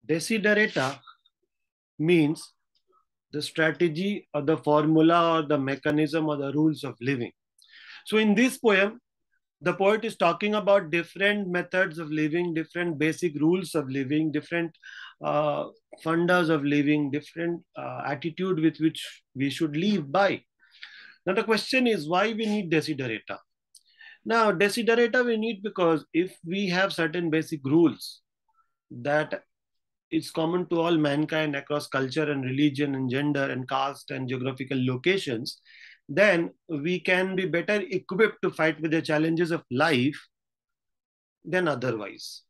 Desiderata means the strategy or the formula or the mechanism or the rules of living. So in this poem, the poet is talking about different methods of living, different basic rules of living, different fundas of living, different attitude with which we should live by. Now the question is why we need desiderata. Now desiderata we need because if we have certain basic rules that is common to all mankind across culture and religion and gender and caste and geographical locations, then we can be better equipped to fight with the challenges of life than otherwise.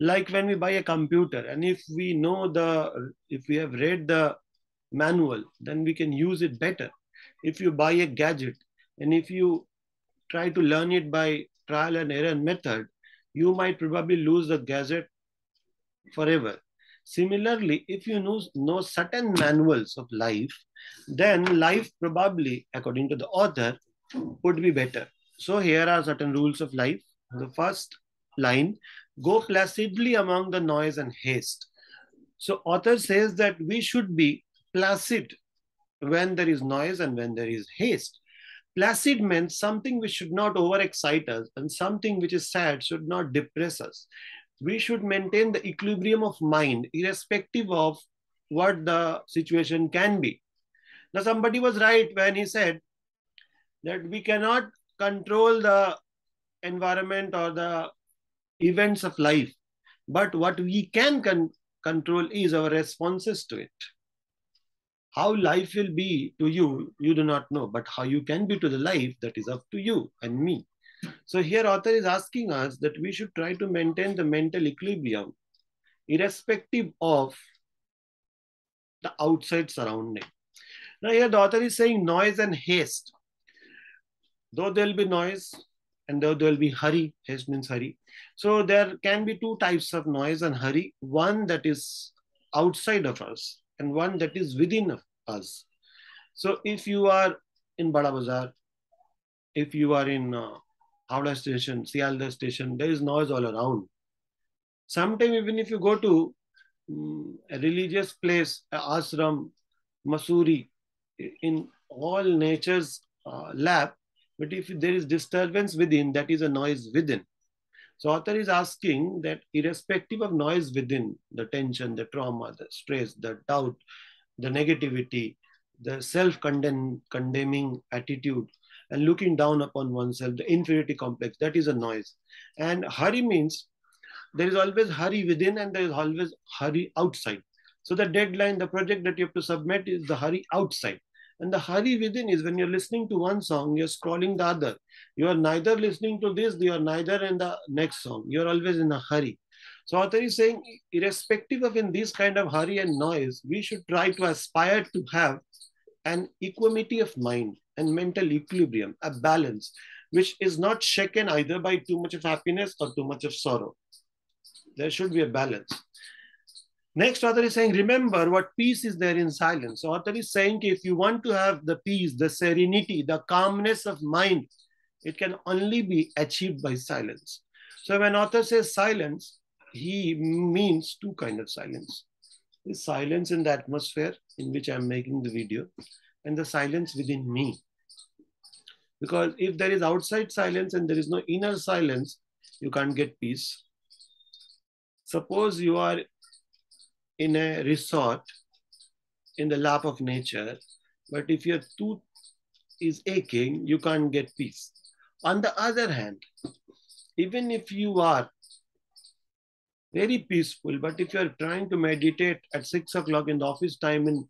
Like when we buy a computer, and if we have read the manual, then we can use it better. If you buy a gadget, and if you try to learn it by trial and error method, you might probably lose the gadget forever. Similarly, if you know certain manuals of life, then life probably, according to the author, would be better. So here are certain rules of life. The first line, go placidly among the noise and haste. So author says that we should be placid when there is noise and when there is haste. Placid means something which should not overexcite us, and something which is sad should not depress us. We should maintain the equilibrium of mind irrespective of what the situation can be. Now, somebody was right when he said that we cannot control the environment or the events of life, but what we can control is our responses to it. How life will be to you, you do not know, but how you can be to the life, that is up to you and me. So here author is asking us that we should try to maintain the mental equilibrium irrespective of the outside surrounding. Now here the author is saying noise and haste. Though there will be noise and though there will be hurry, haste means hurry. So there can be two types of noise and hurry. One that is outside of us and one that is within us. So if you are in Bada Bazaar, if you are in Howrah station, Sialda station, there is noise all around. Sometimes even if you go to a religious place, ashram, Masuri, in all nature's lab, but if there is disturbance within, that is a noise within. So author is asking that irrespective of noise within, the tension, the trauma, the stress, the doubt, the negativity, the self-condemning attitude, and looking down upon oneself, the inferiority complex, that is a noise. And hurry means there is always hurry within and there is always hurry outside. So the deadline, the project that you have to submit is the hurry outside. And the hurry within is when you're listening to one song, you're scrolling the other. You are neither listening to this, you are neither in the next song. You're always in a hurry. So author is saying, irrespective of in this kind of hurry and noise, we should try to aspire to have an equanimity of mind and mental equilibrium, a balance, which is not shaken either by too much of happiness or too much of sorrow. There should be a balance. Next, author is saying, remember what peace is there in silence. So author is saying, if you want to have the peace, the serenity, the calmness of mind, it can only be achieved by silence. So when author says silence, he means two kinds of silence. The silence in the atmosphere in which I'm making the video and the silence within me. Because if there is outside silence and there is no inner silence, you can't get peace. Suppose you are in a resort in the lap of nature, but if your tooth is aching, you can't get peace. On the other hand, even if you are very peaceful, but if you are trying to meditate at 6 o'clock in the office time in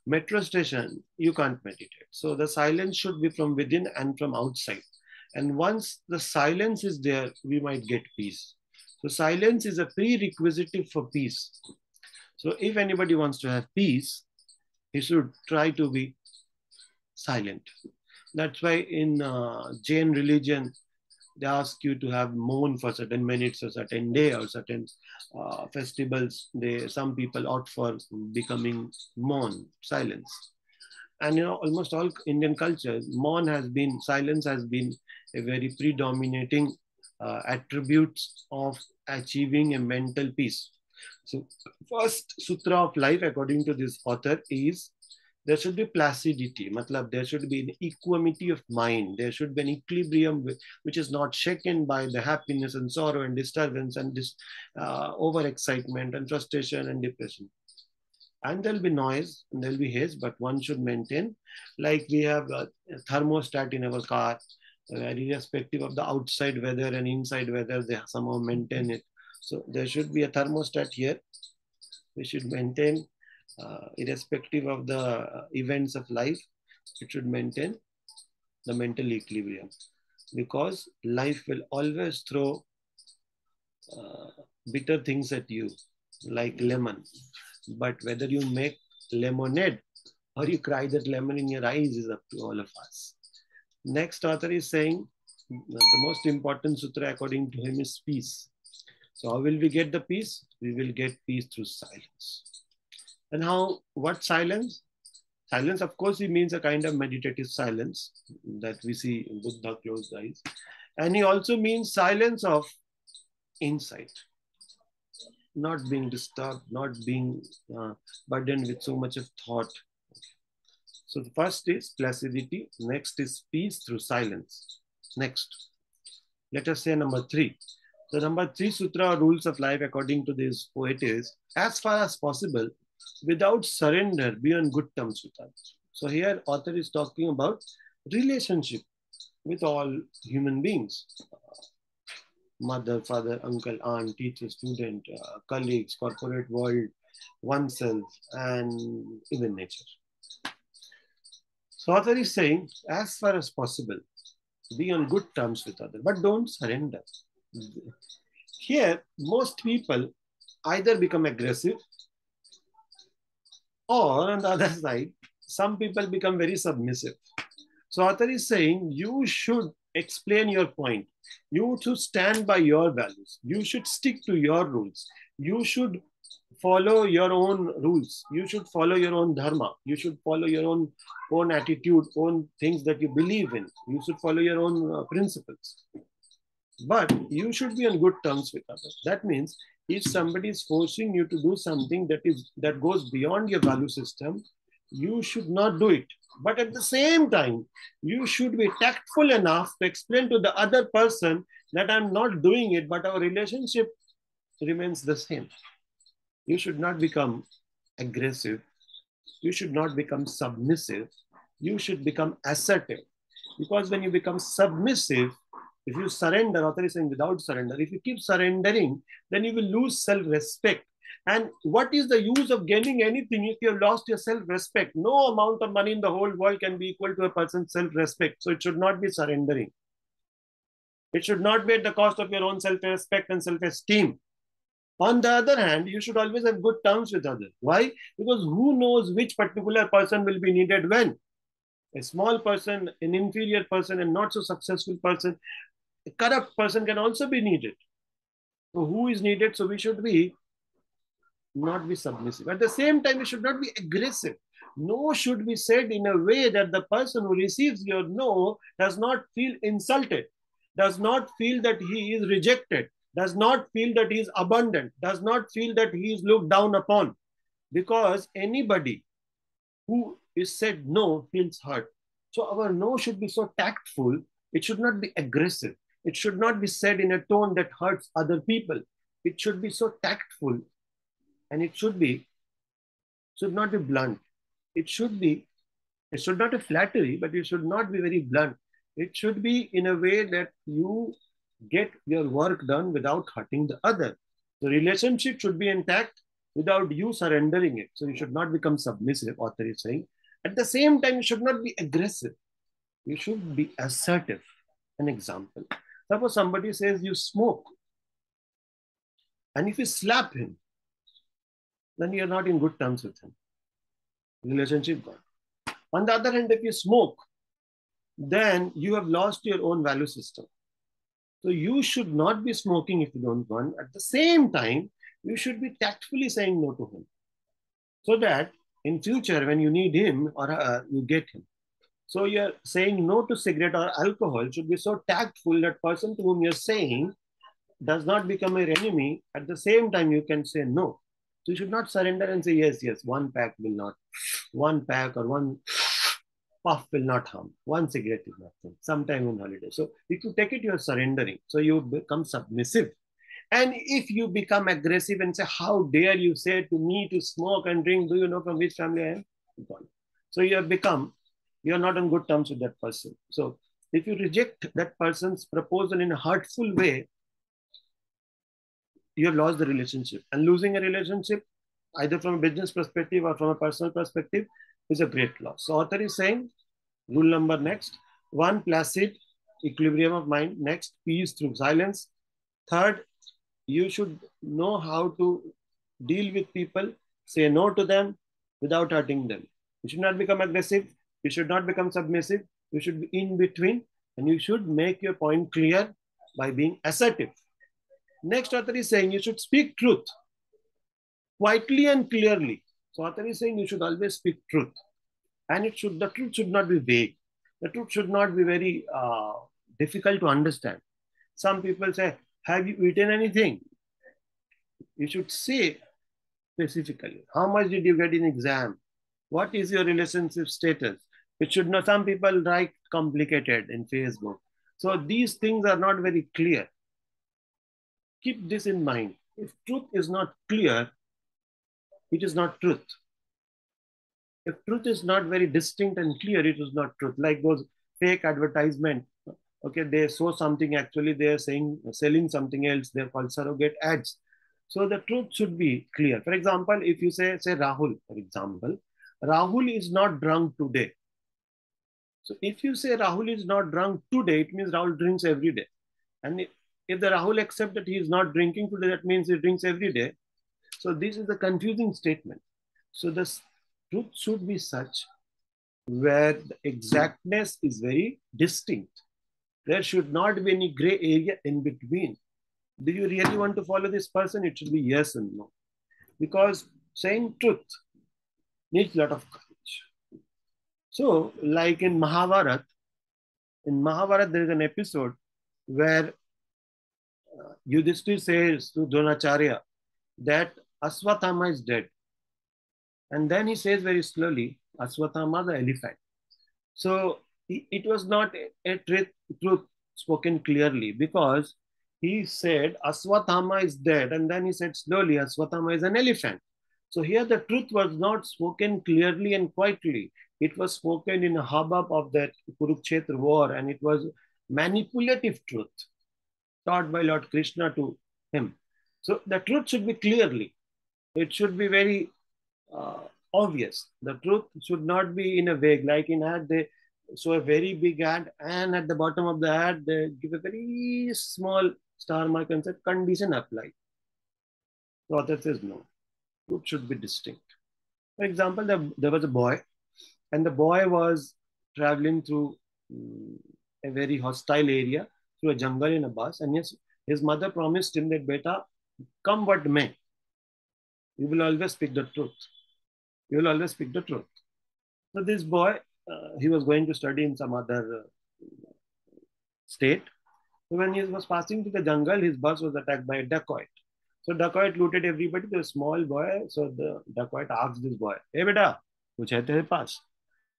metro station, you can't meditate. So the silence should be from within and from outside. And once the silence is there, we might get peace. So silence is a prerequisite for peace. So if anybody wants to have peace, he should try to be silent. That's why in Jain religion, they ask you to have mourn for certain minutes or certain day or certain festivals. Some people opt for becoming mourn, silence. And almost all Indian cultures, silence has been a very predominating attributes of achieving a mental peace. So first sutra of life according to this author is there should be placidity. Matlab, there should be an equanimity of mind. There should be an equilibrium which is not shaken by the happiness and sorrow and disturbance and this overexcitement and frustration and depression. And there'll be noise and there'll be haze, but one should maintain, like we have a thermostat in our car, irrespective of the outside weather and inside weather, they somehow maintain it. So there should be a thermostat here. We should maintain, irrespective of the events of life, it should maintain the mental equilibrium, because life will always throw bitter things at you, like lemon. But whether you make lemonade or you cry that lemon in your eyes is up to all of us. Next author is saying the most important sutra according to him is peace. So how will we get the peace? We will get peace through silence. And how, what silence? Silence, of course, he means a kind of meditative silence that we see in Buddha closed eyes. And he also means silence of insight, not being disturbed, not being burdened with so much of thought. So the first is placidity, next is peace through silence. Next, let us say number 3. The number 3 sutra rules of life according to this poet is, as far as possible, without surrender, be on good terms with others. So here author is talking about relationship with all human beings. Mother, father, uncle, aunt, teacher, student, colleagues, corporate world, oneself, and even nature. So author is saying, as far as possible, be on good terms with others, but don't surrender. Here, most people either become aggressive, or on the other side, some people become very submissive. So author is saying, you should explain your point. You should stand by your values. You should stick to your rules. You should follow your own rules. You should follow your own dharma. You should follow your own attitude, own things that you believe in. You should follow your own principles. But you should be on good terms with others. That means if somebody is forcing you to do something that goes beyond your value system, you should not do it. But at the same time, you should be tactful enough to explain to the other person that I'm not doing it, but our relationship remains the same. You should not become aggressive. You should not become submissive. You should become assertive. Because when you become submissive, if you surrender, author is saying without surrender, if you keep surrendering, then you will lose self-respect. And what is the use of gaining anything if you have lost your self-respect? No amount of money in the whole world can be equal to a person's self-respect. So it should not be surrendering. It should not be at the cost of your own self-respect and self-esteem. On the other hand, you should always have good terms with others. Why? Because who knows which particular person will be needed when? A small person, an inferior person, and not so successful person, a corrupt person can also be needed. So who is needed? So we should not be submissive. At the same time, we should not be aggressive. No should be said in a way that the person who receives your no does not feel insulted, does not feel that he is rejected, does not feel that he is abandoned, does not feel that he is looked down upon. Because anybody who is said no feels hurt. So our no should be so tactful. It should not be aggressive. It should not be said in a tone that hurts other people. It should be so tactful, and it should not be blunt. It should not be flattery, but it should not be very blunt. It should be in a way that you get your work done without hurting the other. The relationship should be intact without you surrendering it. So you should not become submissive, author is saying. At the same time, you should not be aggressive. You should be assertive. An example. Suppose somebody says you smoke, and if you slap him, then you're not in good terms with him. Relationship gone. On the other hand, if you smoke, then you have lost your own value system. So you should not be smoking if you don't want. At the same time, you should be tactfully saying no to him, so that in future, when you need him or you get him. So you're saying no to cigarette or alcohol should be so tactful that person to whom you're saying does not become your enemy, at the same time you can say no. So you should not surrender and say, yes, yes, one pack or one puff will not harm. One cigarette is nothing. Sometime on holiday. So if you take it, you're surrendering. So you become submissive. And if you become aggressive and say, how dare you say to me to smoke and drink, do you know from which family I am? Gone. So you have become, you're not on good terms with that person. So if you reject that person's proposal in a hurtful way, you have lost the relationship. And losing a relationship, either from a business perspective or from a personal perspective, is a great loss. So author is saying, rule number next, one, placid equilibrium of mind. Next, peace through silence. Third, you should know how to deal with people, say no to them without hurting them. You should not become aggressive. You should not become submissive. You should be in between, and you should make your point clear by being assertive. Next, author is saying you should speak truth quietly and clearly. So author is saying you should always speak truth, and the truth should not be vague. The truth should not be very difficult to understand. Some people say, "Have you eaten anything?" You should say specifically. How much did you get in exam? What is your relationship status? It should not. Some people write complicated in Facebook. So these things are not very clear. Keep this in mind. If truth is not clear, it is not truth. If truth is not very distinct and clear, it is not truth. Like those fake advertisement. Okay, they show something, actually they're saying selling something else. They're called surrogate ads. So the truth should be clear. For example, if you say Rahul, for example, Rahul is not drunk today. So if you say Rahul is not drunk today, it means Rahul drinks every day. And if the Rahul accepts that he is not drinking today, that means he drinks every day. So this is a confusing statement. So the truth should be such where the exactness is very distinct. There should not be any gray area in between. Do you really want to follow this person? It should be yes and no. Because saying truth needs a lot of courage. So, like in Mahabharata, there is an episode where Yudhishthir says to Dronacharya that Aswathama is dead. And then he says very slowly, Aswathama the elephant. So it was not a truth spoken clearly, because he said Aswathama is dead, and then he said slowly Aswathama is an elephant. So here the truth was not spoken clearly and quietly. It was spoken in a hubbub of that Kurukshetra war, and it was manipulative truth taught by Lord Krishna to him. So the truth should be clearly. It should be very obvious. The truth should not be in a vague, like in ad, they show a very big ad, and at the bottom of the ad, they give a very small star mark and say condition applied. The author says no. Truth should be distinct. For example, there was a boy, and the boy was traveling through a very hostile area, through a jungle in a bus, and yes, his mother promised him that, beta, come what may, you will always speak the truth. You will always speak the truth. So this boy, he was going to study in some other state. So when he was passing to the jungle, his bus was attacked by a dacoit. So dacoit looted everybody. The small boy. So the dacoit asked this boy, "Hey beta, kuch hai tere paas?"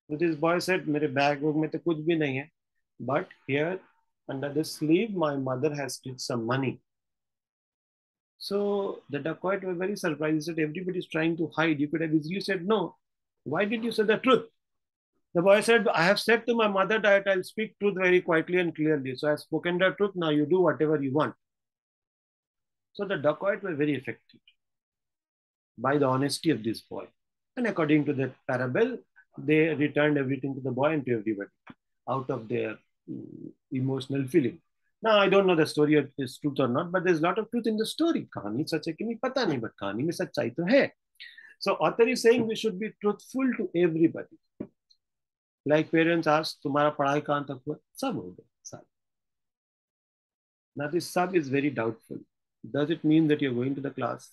So this boy said, "Mere bag mein to kuch bhi nahi hai, but here under the sleeve, my mother has stitched some money." So the dacoit was very surprised. He said, "Everybody is trying to hide. You could have easily said no. Why did you say the truth?" The boy said, "I have said to my mother that I'll speak truth very quietly and clearly. So I've spoken the truth. Now you do whatever you want." So the dacoit were very affected by the honesty of this boy. And according to the parable, they returned everything to the boy and to everybody out of their emotional feeling. Now, I don't know the story is truth or not, but there's a lot of truth in the story. Kahani sach hai ki nahi pata nahi, but kahani mein sachai to hai. So author is saying we should be truthful to everybody. Like parents ask, "Tumhara padhai kahan tak hua?" Sab ho gaya. Sab. Now this sub is very doubtful. Does it mean that you're going to the class?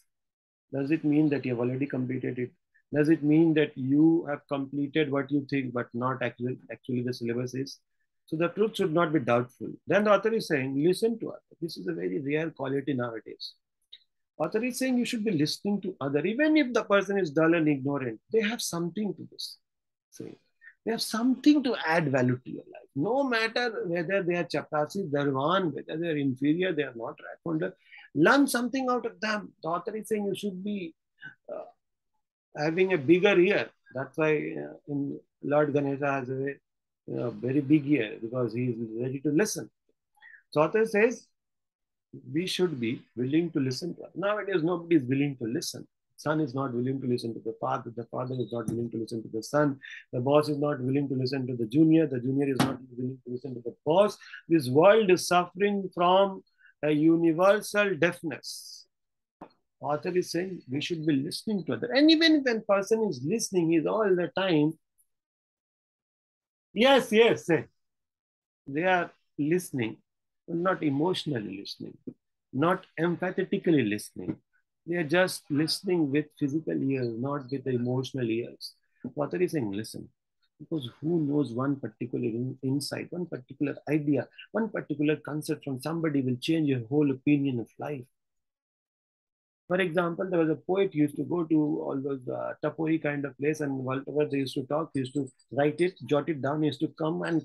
Does it mean that you've already completed it? Does it mean that you have completed what you think, but not actually the syllabus is? So the truth should not be doubtful. Then the author is saying, listen to others. This is a very rare quality nowadays. Author is saying you should be listening to other, even if the person is dull and ignorant. They have something to this. Say, they have something to add value to your life. No matter whether they are chapasi, Darwan, whether they are inferior, they are not right. Learn something out of them. The author is saying you should be uh, having a bigger ear. That's why in Lord Ganesha has a very big ear because he is ready to listen. So author says we should be willing to listen to us. Nowadays, nobody is willing to listen. Son is not willing to listen to the father is not willing to listen to the son, the boss is not willing to listen to the junior is not willing to listen to the boss. This world is suffering from a universal deafness. Author is saying we should be listening to other. And even when person is listening, he's all the time, yes, yes, they are listening, but not emotionally listening, not empathetically listening. They are just listening with physical ears, not with the emotional ears. Author is saying, listen, because who knows one particular insight, one particular idea, one particular concept from somebody will change your whole opinion of life. For example, there was a poet who used to go to all those tapori kind of place, and whatever they used to talk, he used to write it, jot it down. He used to come and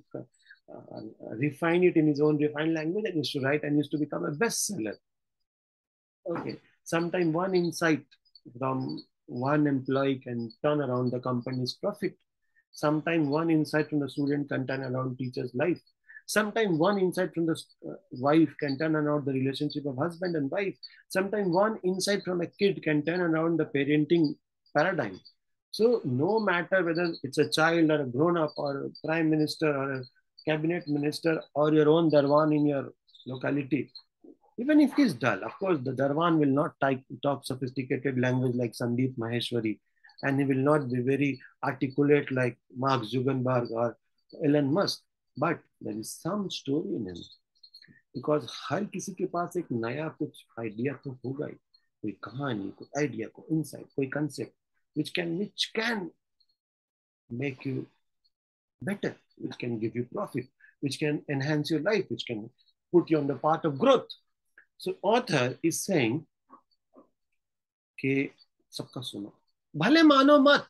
refine it in his own refined language, and used to write and used to become a bestseller. Okay, sometime one insight from one employee can turn around the company's profit. Sometime one insight from the student can turn around teacher's life. Sometimes one insight from the wife can turn around the relationship of husband and wife. Sometimes one insight from a kid can turn around the parenting paradigm. So no matter whether it's a child or a grown-up or a prime minister or a cabinet minister or your own Darwan in your locality, even if he's dull, of course, the Darwan will not talk sophisticated language like Sandeep Maheshwari, and he will not be very articulate like Mark Zuckerberg or Elon Musk. But there is some story in him because हर किसी के पास एक नया कुछ idea तो होगा ही, कोई कहानी, कोई आइडिया, कोई इंसाइट, कोई concept which can make you better, which can give you profit, which can enhance your life, which can put you on the path of growth. So author is saying कि सबका सुनो, भले मानो मत,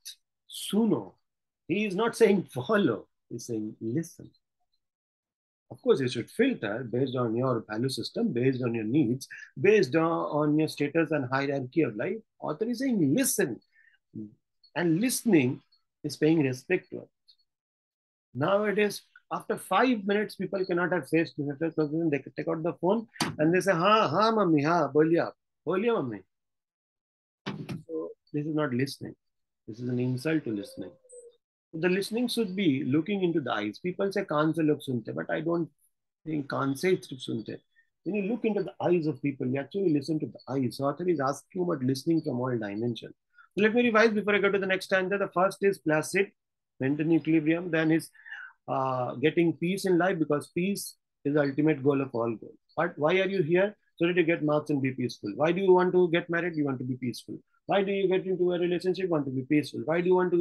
सुनो. He is not saying follow, he's saying listen. Of course, you should filter based on your value system, based on your needs, based on your status and hierarchy of life. Author is saying listen. And listening is paying respect to it. Nowadays, after 5 minutes, people cannot have face to face conversation. They take out the phone and they say, ha, mummy, ha, boliye, mummy. So this is not listening. This is an insult to listening. The listening should be looking into the eyes. People say kaan se log sunte, but I don't think kaan se sunte. When you look into the eyes of people, you actually listen to the eyes. So author is asking about listening from all dimensions. So let me revise before I go to the next stanza. The first is placid, maintain equilibrium. Then is getting peace in life, because peace is the ultimate goal of all goals. But why are you here? So that you get marks and be peaceful. Why do you want to get married? You want to be peaceful. Why do you get into a relationship? You want to be peaceful. Why do you want to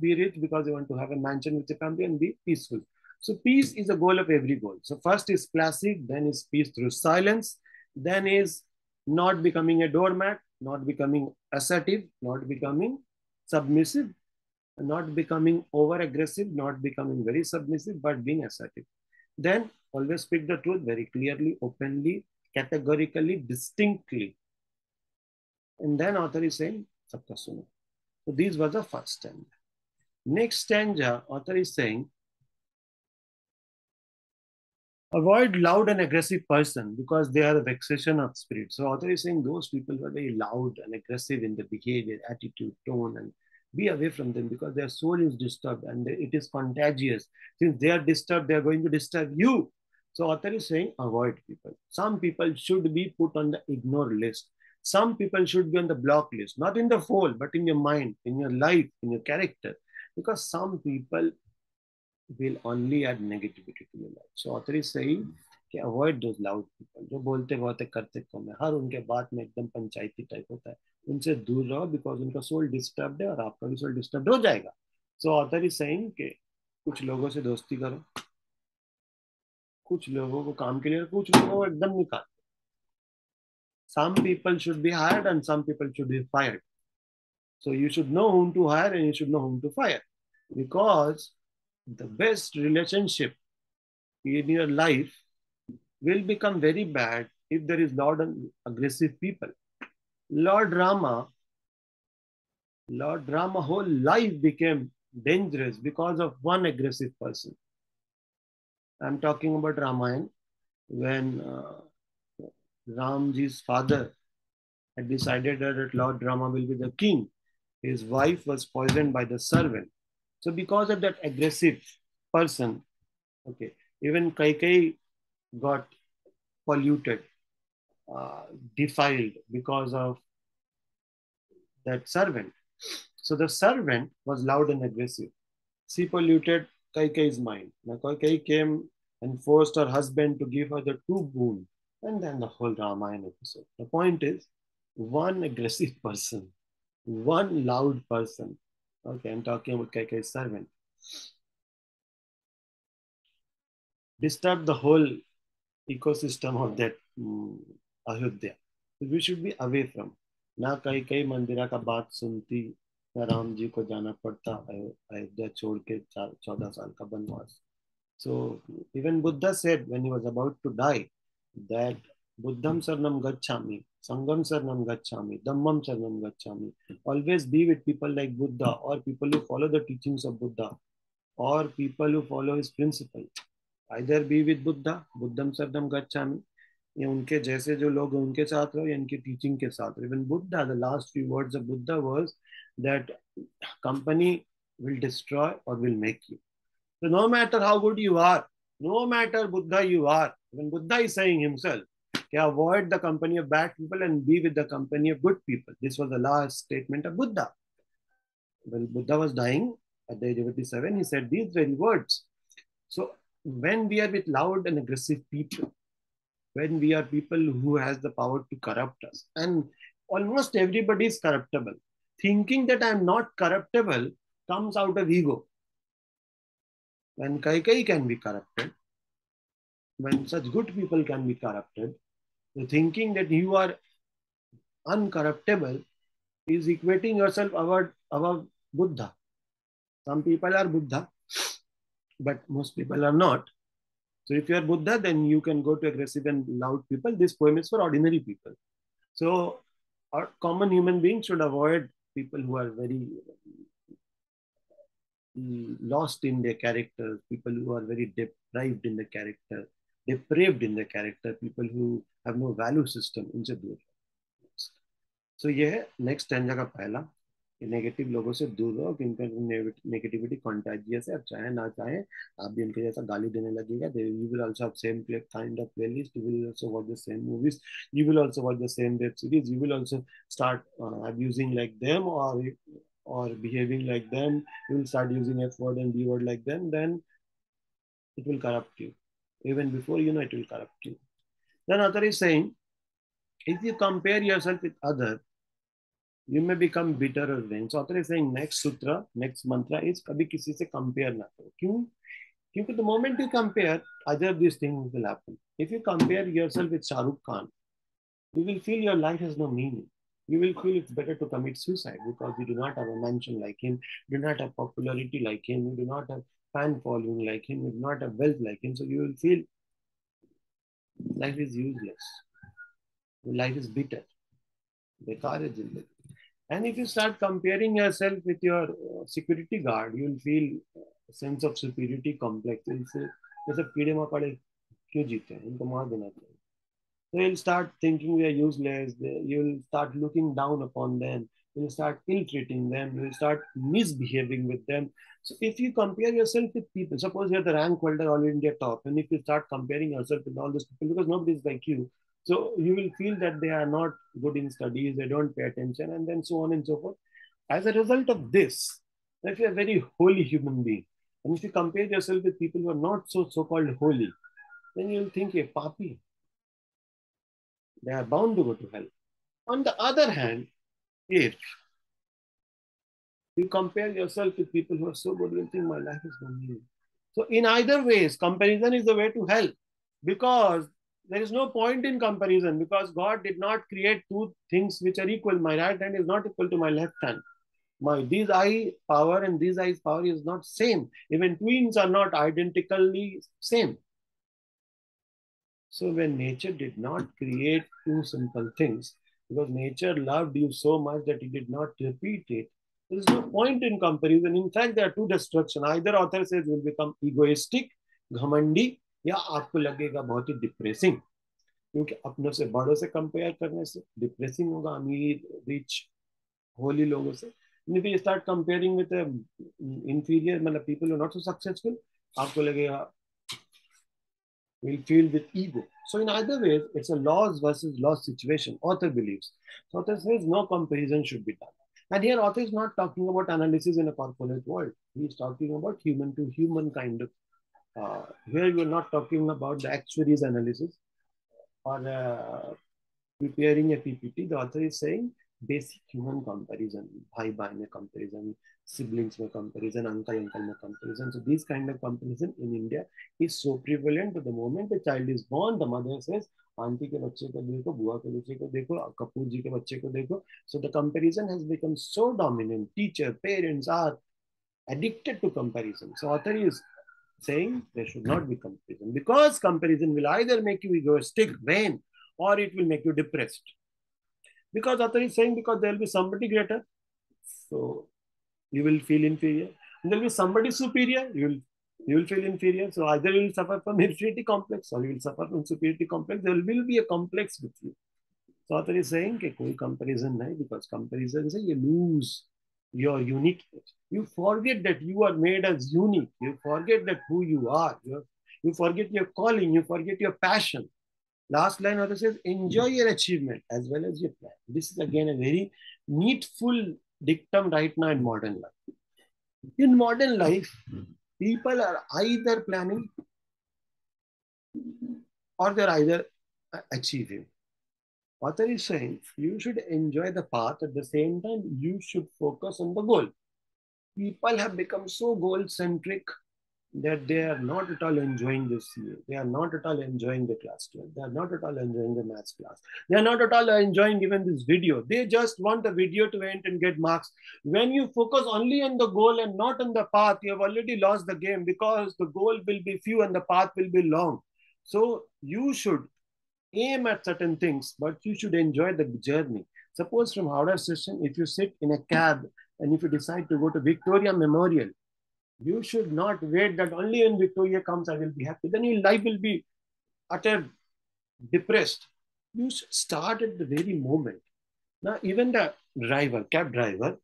be rich? Because you want to have a mansion with a family and be peaceful. So peace is the goal of every goal. So first is placid, then is peace through silence, then is not becoming a doormat, not becoming assertive, not becoming submissive, not becoming over aggressive, not becoming very submissive, but being assertive. Then always speak the truth very clearly, openly, categorically, distinctly. And then author is saying, Sabka suno. So these were the first stanza. Next stanza, author is saying, avoid loud and aggressive person because they are the vexation of spirit. So author is saying those people who are very loud and aggressive in the behavior, attitude, tone, and be away from them because their soul is disturbed and it is contagious. Since they are disturbed, they are going to disturb you. So author is saying avoid people. Some people should be put on the ignore list. Some people should be on the block list, not in the fold, but in your mind, in your life, in your character. Because some people will only add negativity to your life. So author is saying कि avoid those loud people जो बोलते बहुत करते कम है, हर उनके बात में एकदम पंचायती टाइप होता है. उनसे दूर रहो बिकॉज उनका सोल डिस्टर्ब है और आपका भी सोल डिस्टर्ब हो जाएगा. सो ऑथर इज सेइंग कि कुछ लोगों से दोस्ती करो, कुछ लोगों को काम के लिए, कुछ लोगों को एकदम निकाल. Some people should be hired and some people should be fired. So you should know whom to hire and you should know whom to fire. Because the best relationship in your life will become very bad if there is lot of aggressive people. Lord Rama, Lord Rama whole life became dangerous because of one aggressive person. I'm talking about Ramayana when Ramji's father had decided that Lord Rama will be the king. His wife was poisoned by the servant. So because of that aggressive person, okay, even Kaikai got polluted, defiled because of that servant. So the servant was loud and aggressive. She polluted Kaikai's mind. Now Kaikai came and forced her husband to give her the two boon, and then the whole Ramayana episode. The point is, one aggressive person, one loud person. Okay, I'm talking about Kaikai's servant. Disturb the whole ecosystem of that Ayodhya. So we should be away from. ना कई कई मंदिरा का बात सुनती, ना राम जी को जाना पड़ता अयोध्या छोड़ के 14 साल का बनवास. So even Buddha said when he was about to die that Buddham Saranam Gacchami, Sangam Saranam Gacchami, Dhammam Saranam Gacchami. Always be with people like Buddha or people who follow the teachings of Buddha or people who follow his principle. Either be with Buddha, Buddham Saranam Gacchami, या उनके जैसे जो लोग उनके साथ रहो या इनके टीचिंग के साथ रहो. Even Buddha, the last few words of Buddha was that company will destroy or will make you. So no matter how good you are, no matter Buddha you are, when Buddha is saying himself, avoid the company of bad people and be with the company of good people. This was the last statement of Buddha. When Buddha was dying at the age of 87, he said these very words. So when we are with loud and aggressive people, when we are people who has the power to corrupt us, and almost everybody is corruptible. Thinking that I am not corruptible comes out of ego. When Kaikai can be corrupted, when such good people can be corrupted, the thinking that you are uncorruptible is equating yourself above Buddha. Some people are Buddha, but most people are not. So if you are Buddha, then you can go to aggressive and loud people. This poem is for ordinary people. So our common human beings should avoid people who are very lost in their character, people who are very deprived in the character, depraved in the character, people who have no value system. इनसे दूर. So ये है next stanza का पहला कि negative लोगों से दूर रहो कि इनका नेगेटिविटी कॉन्टेजियस है. आप चाहे ना चाहे आप भी इनके जैसा गाली देने लगेगा. You will also have same kind of playlist. You will also watch the same movies. You will also watch the same web series. You will also start abusing like them or behaving like them. You will start using F word and B word like them. Then it will corrupt you. Even before you know, it will corrupt you. Then author is saying, if you compare yourself with others, you may become bitter or vain. So author is saying next sutra, next mantra is कभी किसी से compare ना करो. क्यों? क्योंकि the moment you compare, either of these things will happen. If you compare yourself with Shah Rukh Khan, you will feel your life has no meaning. You will feel it's better to commit suicide because you do not have a mansion like him, you do not have popularity like him, you do not have fan following like him, you do not have wealth like him. So you will feel life is useless. Life is bitter. बेकार है जिंदगी. And if you start comparing yourself with your security guard, you will feel a sense of superiority complex. जैसे कीड़े मकोड़े क्यों जीते हैं, इनको मार देना चाहिए. So you'll start thinking they are useless. You'll start looking down upon them. You'll start ill-treating them. You'll start misbehaving with them. So if you compare yourself with people, suppose you're the rank holder all India top, and if you start comparing yourself with all those people, because nobody is like you, so you will feel that they are not good in studies, they don't pay attention, and then so on and so forth. As a result of this, if you're a very holy human being, and if you compare yourself with people who are not so-called holy, then you'll think, hey, papi, they are bound to go to hell. On the other hand, if you compare yourself with people who are so good, you'll think my life is no meaning. So in either ways, comparison is the way to hell. because there is no point in comparison, because God did not create two things which are equal. My right hand is not equal to my left hand. My this eye power and this eye's power is not same. Even twins are not identically same. So when nature did not create two simple things, because nature loved you so much that he did not repeat it, there is no point in comparison. In fact, there are two destruction. Either author says will become egoistic, घमंडी, या आपको लगेगा बहुत ही depressing, क्योंकि अपनों से बड़ों से कंपेयर करने से डिप्रेसिंग होगा, अमीर रिच होली लोगों से. And if you start comparing with inferior, मतलब people who are not so successful, आपको लगेगा, will feel with ego. So in either way, it's a loss versus loss situation, author believes. So author says no comparison should be done. And here author is not talking about analysis in a corporate world. He is talking about human to human kind of. Here we're not talking about the actuaries analysis or preparing a PPT. The author is saying basic human comparison, bhai bhai mein comparison, siblings mein comparison, uncle mein comparison. So these kind of comparison in India is so prevalent. But the moment the child is born, the mother says, aunty के बच्चे को देखो, बुआ के बच्चे को देखो, कपूर जी के बच्चे को देखो. So the comparison has become so dominant. Teacher, parents are addicted to comparison. So author is saying there should not be comparison, because comparison will either make you egoistic, vain, or it will make you depressed. Because author is saying, because there will be somebody greater, so you will feel inferior. And there will be somebody superior, you will feel inferior. So either you will suffer from inferiority complex or you will suffer from superiority complex. There will be a complex with you. So author is saying कि कोई comparison नहीं, because comparison से you lose your uniqueness. You forget that you are made as unique. You forget that who you are. You forget your calling. You forget your passion. Last line author says, enjoy your achievement as well as your plan. This is again a very needful dictum right now in modern life. In modern life, people are either planning or they're either achieving. Author is saying you should enjoy the path, at the same time you should focus on the goal. People have become so goal centric that they are not at all enjoying this year. They are not at all enjoying the class 12. They are not at all enjoying the maths class. They are not at all enjoying even this video. They just want the video to end and get marks. When you focus only on the goal and not on the path, you have already lost the game, because the goal will be few and the path will be long. So you should aim at certain things, but you should enjoy the journey. Suppose from Howrah station, if you sit in a cab and if you decide to go to Victoria Memorial, you should not wait that only when Victoria comes, I will be happy. Then your life will be utter depressed. You should start at the very moment. Now, even the driver, cab driver,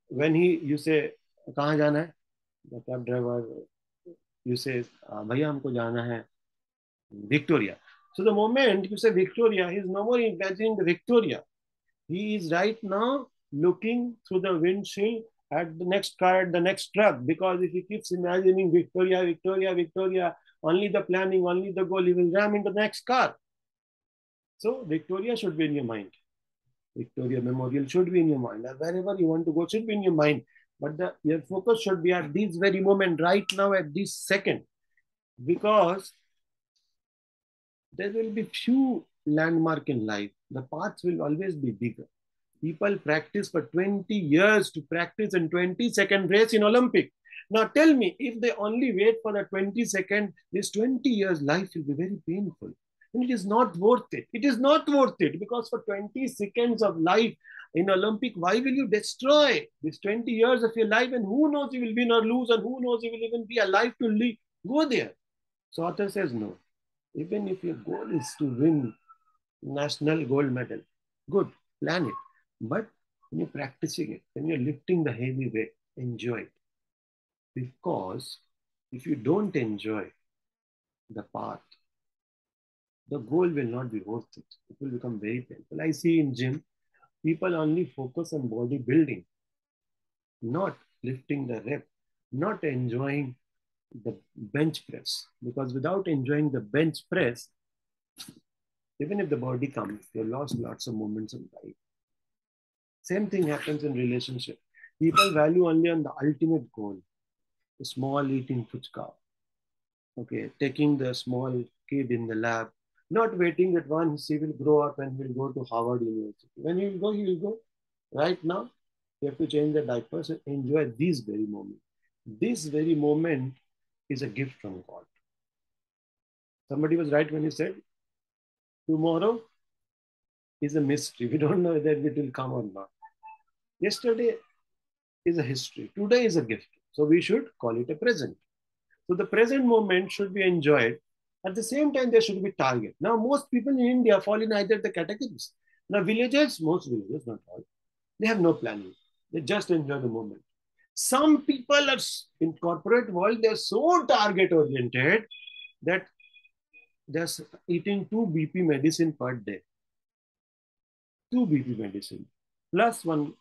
when you say, कहाँ जाना है? The cab driver, you say, भैया हमको जाना है Victoria. So the moment you say Victoria, he is no more imagining the Victoria. He is right now looking through the windshield at the next car, at the next truck, because if he keeps imagining Victoria, Victoria, Victoria, only the planning, only the goal, he will ram into the next car. So Victoria should be in your mind. Victoria Memorial should be in your mind. Wherever you want to go should be in your mind. But your focus should be at this very moment, right now, at this second. Because there will be few landmarks in life. The paths will always be bigger. People practice for 20 years to practice in 20-second race in Olympic. Now tell me, if they only wait for the 20-second, this 20 years life will be very painful. And it is not worth it. It is not worth it, because for 20 seconds of life in Olympic, why will you destroy this 20 years of your life? And who knows you will win or lose, and who knows you will even be alive to live, go there. So author says no. Even if your goal is to win national gold medal, good, plan it. But when you're practicing it, when you're lifting the heavy weight, enjoy it. Because if you don't enjoy the path, the goal will not be worth it. It will become very painful. I see in gym, people only focus on bodybuilding, not lifting the rep, not enjoying the bench press. Because without enjoying the bench press, even if the body comes, you've lost lots of moments in life. Same thing happens in relationship. People value only on the ultimate goal, the small eating fuchka. Okay, taking the small kid in the lab, not waiting that once he will grow up and will go to Harvard University. When he will go, he will go. Right now, you have to change the diapers and enjoy this very moment. This very moment is a gift from God. Somebody was right when he said, tomorrow is a mystery. We don't know whether it will come or not. Yesterday is a history. Today is a gift. So we should call it a present. So the present moment should be enjoyed. At the same time, there should be target. Now, most people in India fall in either the categories. Now, villagers, most villagers, not all, they have no planning. They just enjoy the moment. Some people are in corporate world, they're so target oriented that they're eating 2 BP medicine per day. 2 BP medicine plus one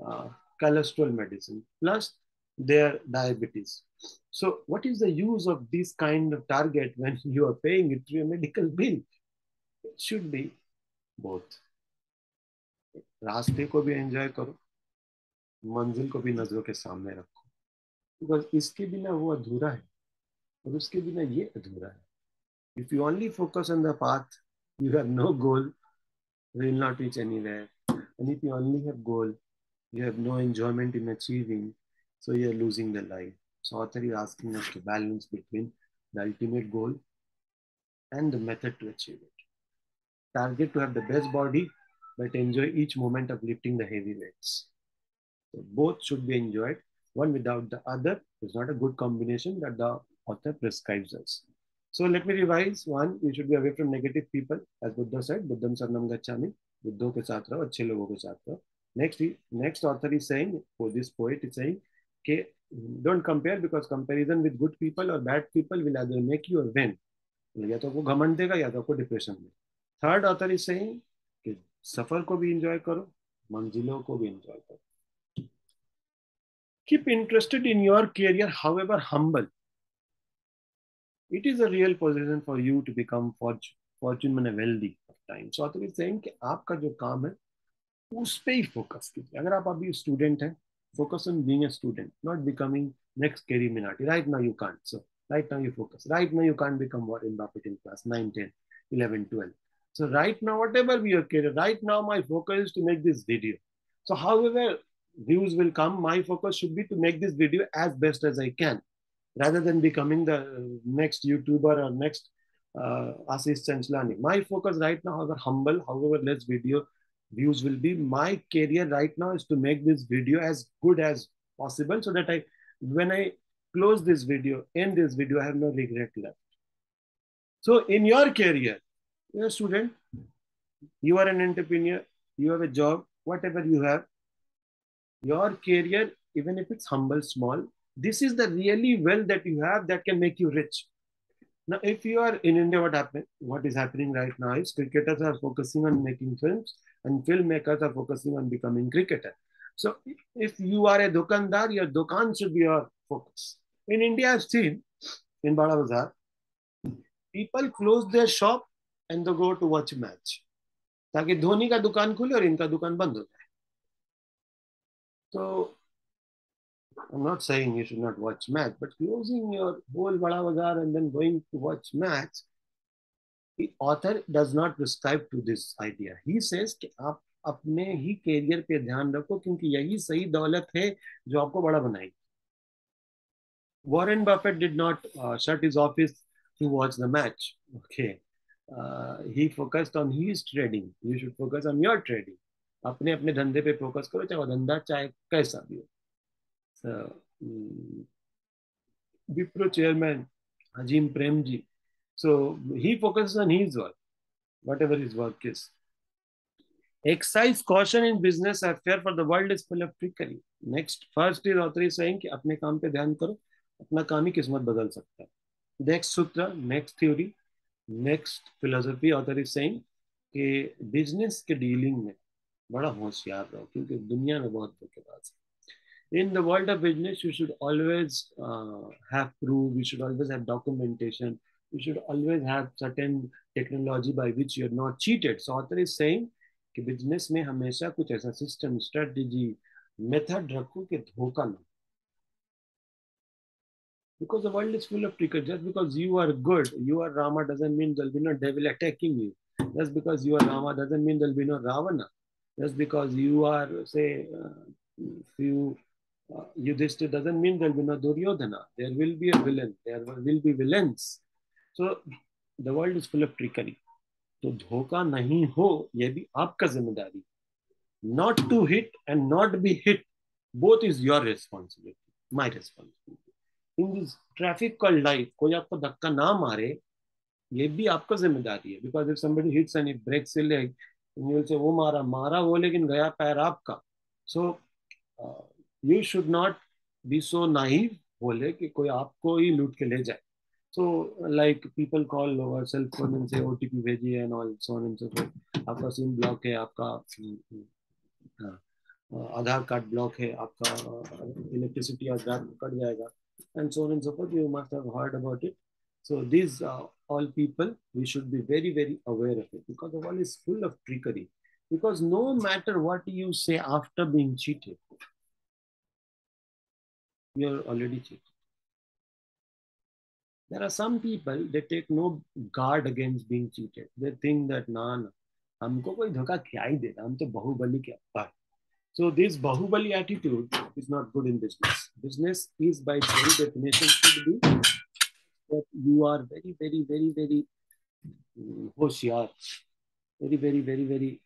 uh, cholesterol medicine plus their diabetes. So what is the use of this kind of target when you are paying it through a medical bill? It should be both. रास्ते को भी enjoy करो, मंजिल को भी नजरों के सामने रखो, बिकॉज इसके बिना वो अधूरा है और उसके बिना ये अधूरा है. If you only focus on the path, you have no goal, you will not reach anywhere. And if you only have goal, you have no enjoyment in achieving, so you are losing the life. So author is asking us to balance between the ultimate goal and the method to achieve it. Target to have the best body, but enjoy each moment of lifting the heavy weights. So both should be enjoyed. One without the other is not a good combination that the author prescribes us. So let me revise. One, we should be away from negative people. As Buddha said, Buddham Sarnam Gacchami. Buddho ke saath raho, अच्छे लोगों के साथ रहो. Next author is saying, for this poet is saying, okay, don't compare, because comparison with good people or bad people will either make you or win. या तो आपको घमंड देगा या तो आपको डिप्रेशन में. थर्ड ऑथर इज सेइंग कि सफर को भी एंजॉय करो, मंजिलों को भी एंजॉय करो. Keep interested in your career, however humble. It is a real position for you to become fortune and wealthy of time. So author is saying कि आपका जो काम है उस पे ही फोकस कीजिए. अगर आप अभी स्टूडेंट हैं, focus on being a student, not becoming next Kerry Minati. Right now you can't. So right now you focus. Right now you can't become what in Buffett in class 9, 10, 11, 12. So right now, whatever be your career, right now my focus is to make this video. So however views will come, my focus should be to make this video as best as I can, rather than becoming the next YouTuber or next assistant learning. My focus right now, however humble, however less video views will be, my career right now is to make this video as good as possible, so that when I close this video, end this video, I have no regret left. So in your career, you're a student, you are an entrepreneur, you have a job, whatever you have, your career, even if it's humble, small, this is the really wealth that you have that can make you rich. Now, if you are in India, what is happening right now is cricketers are focusing on making films and filmmakers are focusing on becoming cricketer. So if you are a dukandar, your dukan should be your focus. In India, I've seen in Bada Bazaar, people close their shop and they go to watch a match. ताकि धोनी का दुकान खुले और इनका दुकान बंद हो जाए. So I'm not saying you should not watch match, but closing your whole Bada Bazaar and then going to watch match, the author does not prescribe to this idea. He says कि आप अपने ही career पे ध्यान रखो, क्योंकि यही सही दौलत है जो आपको बड़ा बनाएगी. Warren Buffett did not shut his office to watch the match. Okay. He focused on his trading. You should focus on your trading. अपने अपने धंधे पे फोकस करो, चाहे वो धंधा चाहे कैसा भी हो. So, Wipro chairman Ajim Premji. So he focuses on his work, whatever his work is. Exercise caution in business affair, for the world is full of trickery. Next, first is author is saying कि अपने काम पे ध्यान करो, अपना काम ही किस्मत बदल सकता है. Next sutra, next theory, next philosophy, author is saying कि बिजनेस के डीलिंग में बड़ा होशियार रहो, क्योंकि दुनिया में बहुत धोखेबाज है. In the world of business, you should always have proof. You should always have documentation. You should always have certain technology by which you're not cheated. So author is saying कि बिजनेस में हमेशा कुछ ऐसा system, strategy, method रखो कि धोखा ना. Because the world is full of trickery. Just because you are good, you are Rama, doesn't mean there'll be no devil attacking you. Just because you are Rama doesn't mean there'll be no Ravana. Just because you are, say, few Yudhishthir doesn't mean there'll be no Duryodhana. There will be a villain. There will be villains. So the world is full of trickery. तो धोखा नहीं हो ये भी आपका जिम्मेदारी. Not to hit and not be hit, both is your responsibility, my responsibility. In this traffic called life, कोई आपको धक्का ना मारे ये भी आपका जिम्मेदारी है. Because if somebody hits and it breaks a leg, you will say वो मारा मारा वो लेकिन गया पैर आपका. So you should not be so naive बोले कि कोई आपको ही लूट के ले जाए. So like people call over cell phone and say OTP भेजिए and all so on and so forth. आपका सिम ब्लॉक है, आपका आधार कार्ड ब्लॉक है, आपका इलेक्ट्रिसिटी और गैस कट जाएगा and so on and so forth. You must have heard about it. So these all people, we should be very, very aware of it because the world is full of trickery. Because no matter what you say after being cheated, you're already cheated. There are some people, they take no guard against being cheated. They think that, nah, हमको कोई धोखा क्या ही देता, हम तो बाहुबली के अब्बा. So this bahubali attitude is not good in business. Business is by its very definition should be that you are very, very, very, very होशियार, very, very, very, very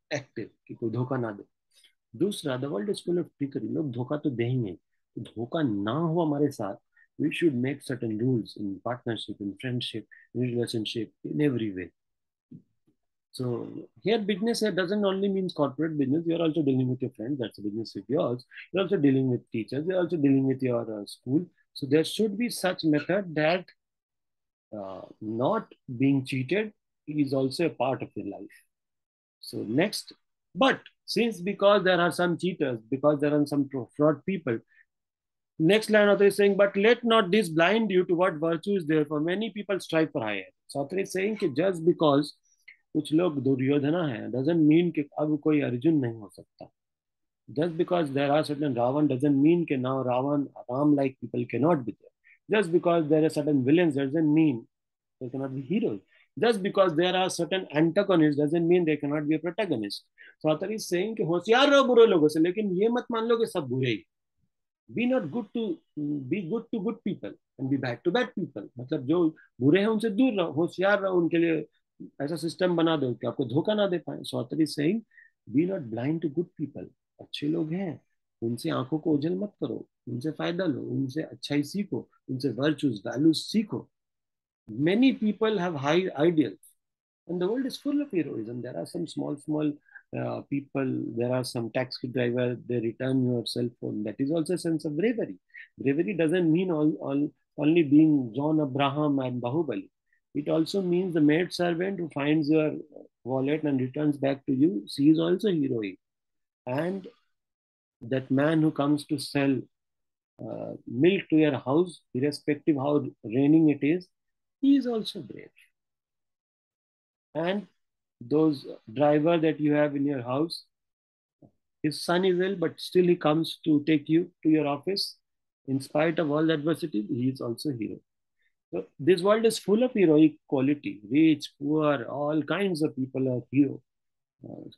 active कि कोई धोखा ना दे. दूसरा, the world is full of trickery. लोग धोखा तो देंगे, धोखा ना हो हमारे साथ. We should make certain rules in partnership, in friendship, in relationship, in every way. So here business here doesn't only mean corporate business. You're also dealing with your friends. That's a business of yours. You're also dealing with teachers. You're also dealing with your school. So there should be such method that not being cheated is also a part of your life. So next, but since because there are some cheaters, because there are some fraud people, next line author is saying, but let not this blind you to what virtue is there, for many people strive for higher. So author is saying कि just because कुछ लोग दुर्योधना है doesn't mean कि अब कोई अर्जुन नहीं हो सकता. Just because there are certain Ravan doesn't mean कि now Ram like people cannot be there. Just because there are certain villains doesn't mean there cannot be heroes. Just because there are certain antagonists doesn't mean there cannot be a protagonist. So author is saying कि होशियार रहो बुरे लोगों से, लेकिन ये मत मान लो कि सब बुरे ही. Be not good to be good to good people and be bad to bad people. मतलब जो बुरे हैं उनसे दूर रहो, होशियार रहो, उनके लिए ऐसा सिस्टम बना दो कि आपको धोखा ना दे पाए. So author is saying, be not blind to good people. अच्छे लोग हैं, उनसे आंखों को ओझल मत करो, उनसे फायदा लो, उनसे अच्छाई सीखो, उनसे virtues, values सीखो. Many people have high ideals, and the world is full of heroism. There are some small people. There are some taxi drivers. They return your cell phone. That is also a sense of bravery. Bravery doesn't mean only being John Abraham and Bahubali. It also means the maid servant who finds your wallet and returns back to you. She is also heroic. And that man who comes to sell milk to your house, irrespective how raining it is, he is also brave. And those driver that you have in your house, his son is ill, but still he comes to take you to your office. In spite of all adversity, he is also a hero. So this world is full of heroic quality. Rich, poor, all kinds of people are hero.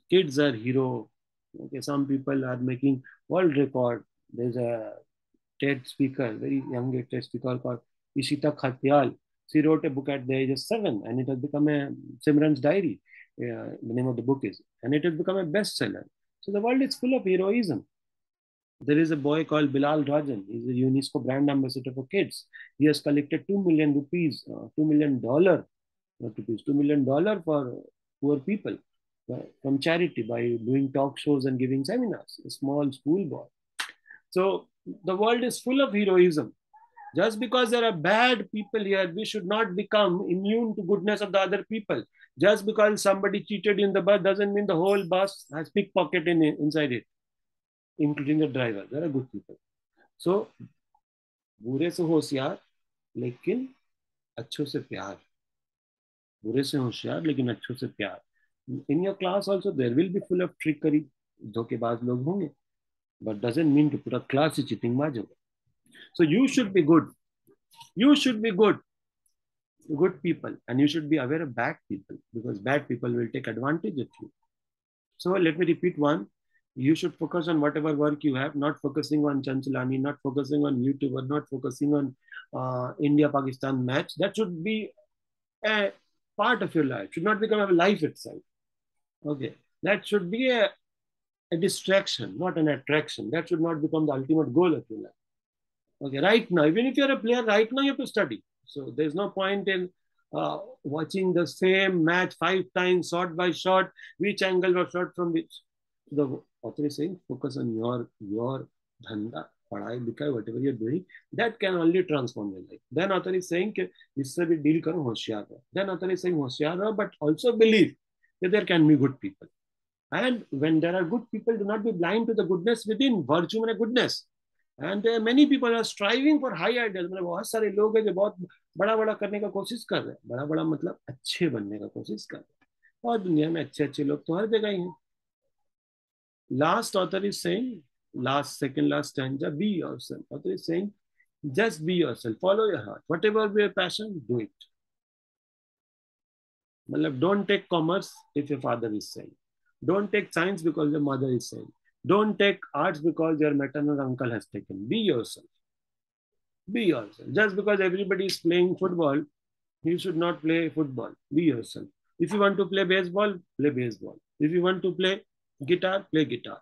Kids are hero. Okay, some people are making world record. There's a TED speaker, very young TED speaker called Ishita Khatyal. She wrote a book at the age of 7, and it has become a Simran's Diary. The name of the book is, and it has become a bestseller. So the world is full of heroism. There is a boy called Bilal Rajan. He's a UNESCO brand ambassador for kids. He has collected 2 million rupees, $2 million, not rupees, $2 million for poor people from charity by doing talk shows and giving seminars. A small school boy. So the world is full of heroism. Just because there are bad people here, we should not become immune to goodness of the other people. Just because somebody cheated in the bus doesn't mean the whole bus has pickpocket inside it, including the driver. There are good people. So, बुरे से होशियार लेकिन अच्छों से प्यार. बुरे से होशियार लेकिन अच्छों से प्यार. In your class also there will be full of trickery. धोखेबाज लोग होंगे. But doesn't mean to पूरा class ही cheating बाज होगा. So you should be good. You should be good people, and you should be aware of bad people, because bad people will take advantage of you. So let me repeat one. You should focus on whatever work you have, not focusing on Chanchalani, not focusing on YouTuber, not focusing on India-Pakistan match. That should be a part of your life, should not become a life itself. Okay. That should be a distraction, not an attraction. That should not become the ultimate goal of your life. Okay, right now, even if you're a player, right now you have to study. So there's no point in watching the same match 5 times, shot by shot, which angle was shot from which. The author is saying, focus on your dhanda, padhai, likhai, whatever you're doing. That can only transform your life. Then author is saying, इससे भी deal करो होशियार रहो. Then author is saying होशियार रहो, but also believe that there can be good people. And when there are good people, do not be blind to the goodness within. Virtue and goodness. And many people are striving for high ideals. मतलब बहुत सारे लोग हैं जो बहुत बड़ा बड़ा करने का कोशिश कर रहे हैं. बड़ा बड़ा मतलब अच्छे बनने का कोशिश कर रहे हैं. और दुनिया में अच्छे अच्छे लोग तो हर जगह ही हैं. Last author is saying, last stanza, be yourself. Author is saying, just be yourself. Follow your heart. Whatever be your passion, do it. मतलब don't take commerce if your father is saying. Don't take science because your mother is saying. Don't take arts because your maternal uncle has taken. Be yourself. Be yourself. Just because everybody is playing football, you should not play football. Be yourself. If you want to play baseball, play baseball. If you want to play guitar, play guitar.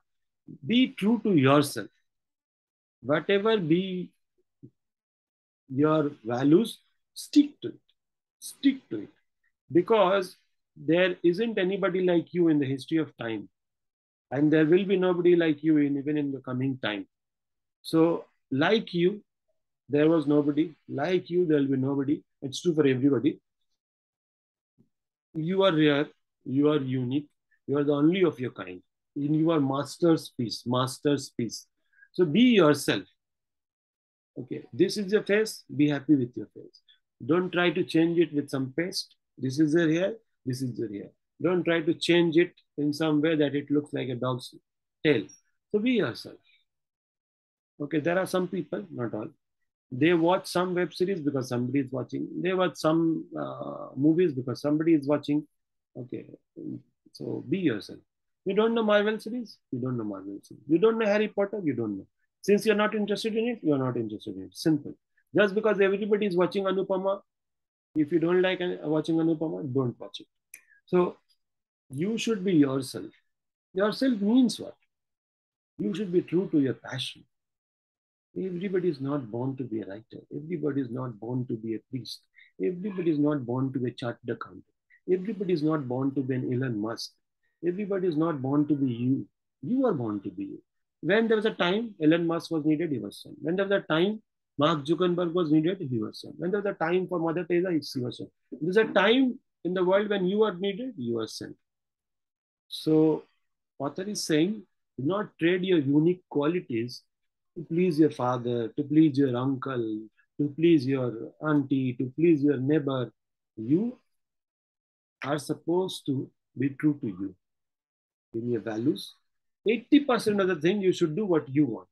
Be true to yourself. Whatever be your values, stick to it. Stick to it. Because there isn't anybody like you in the history of time. And there will be nobody like you even in the coming time. So, like you, there was nobody. Like you, there will be nobody. It's true for everybody. You are rare. You are unique. You are the only of your kind. You are master's piece. Master's piece. So be yourself. Okay. This is your face. Be happy with your face. Don't try to change it with some paste. This is your hair. This is your hair. Don't try to change it in some way that it looks like a dog's tail. So be yourself. Okay. There are some people, not all. They watch some web series because somebody is watching. They watch some movies because somebody is watching. Okay. So be yourself. You don't know Marvel series? You don't know Marvel series. You don't know Harry Potter? You don't know. Since you're not interested in it, you're not interested in it. Simple. Just because everybody is watching Anupama, if you don't like watching Anupama, don't watch it. So you should be yourself. Yourself means what? You should be true to your passion. Everybody is not born to be a writer. Everybody is not born to be a priest. Everybody is not born to be a chartered accountant. Everybody is not born to be an Elon Musk. Everybody is not born to be you. You are born to be you. When there was a time Elon Musk was needed, he was sent. When there was a time Mark Zuckerberg was needed, he was sent. When there was a time for Mother Teresa, he was sent. There's a time in the world when you are needed, you are sent. So, author is saying, do not trade your unique qualities to please your father, to please your uncle, to please your auntie, to please your neighbor. You are supposed to be true to you in your values. 80% of the thing you should do what you want.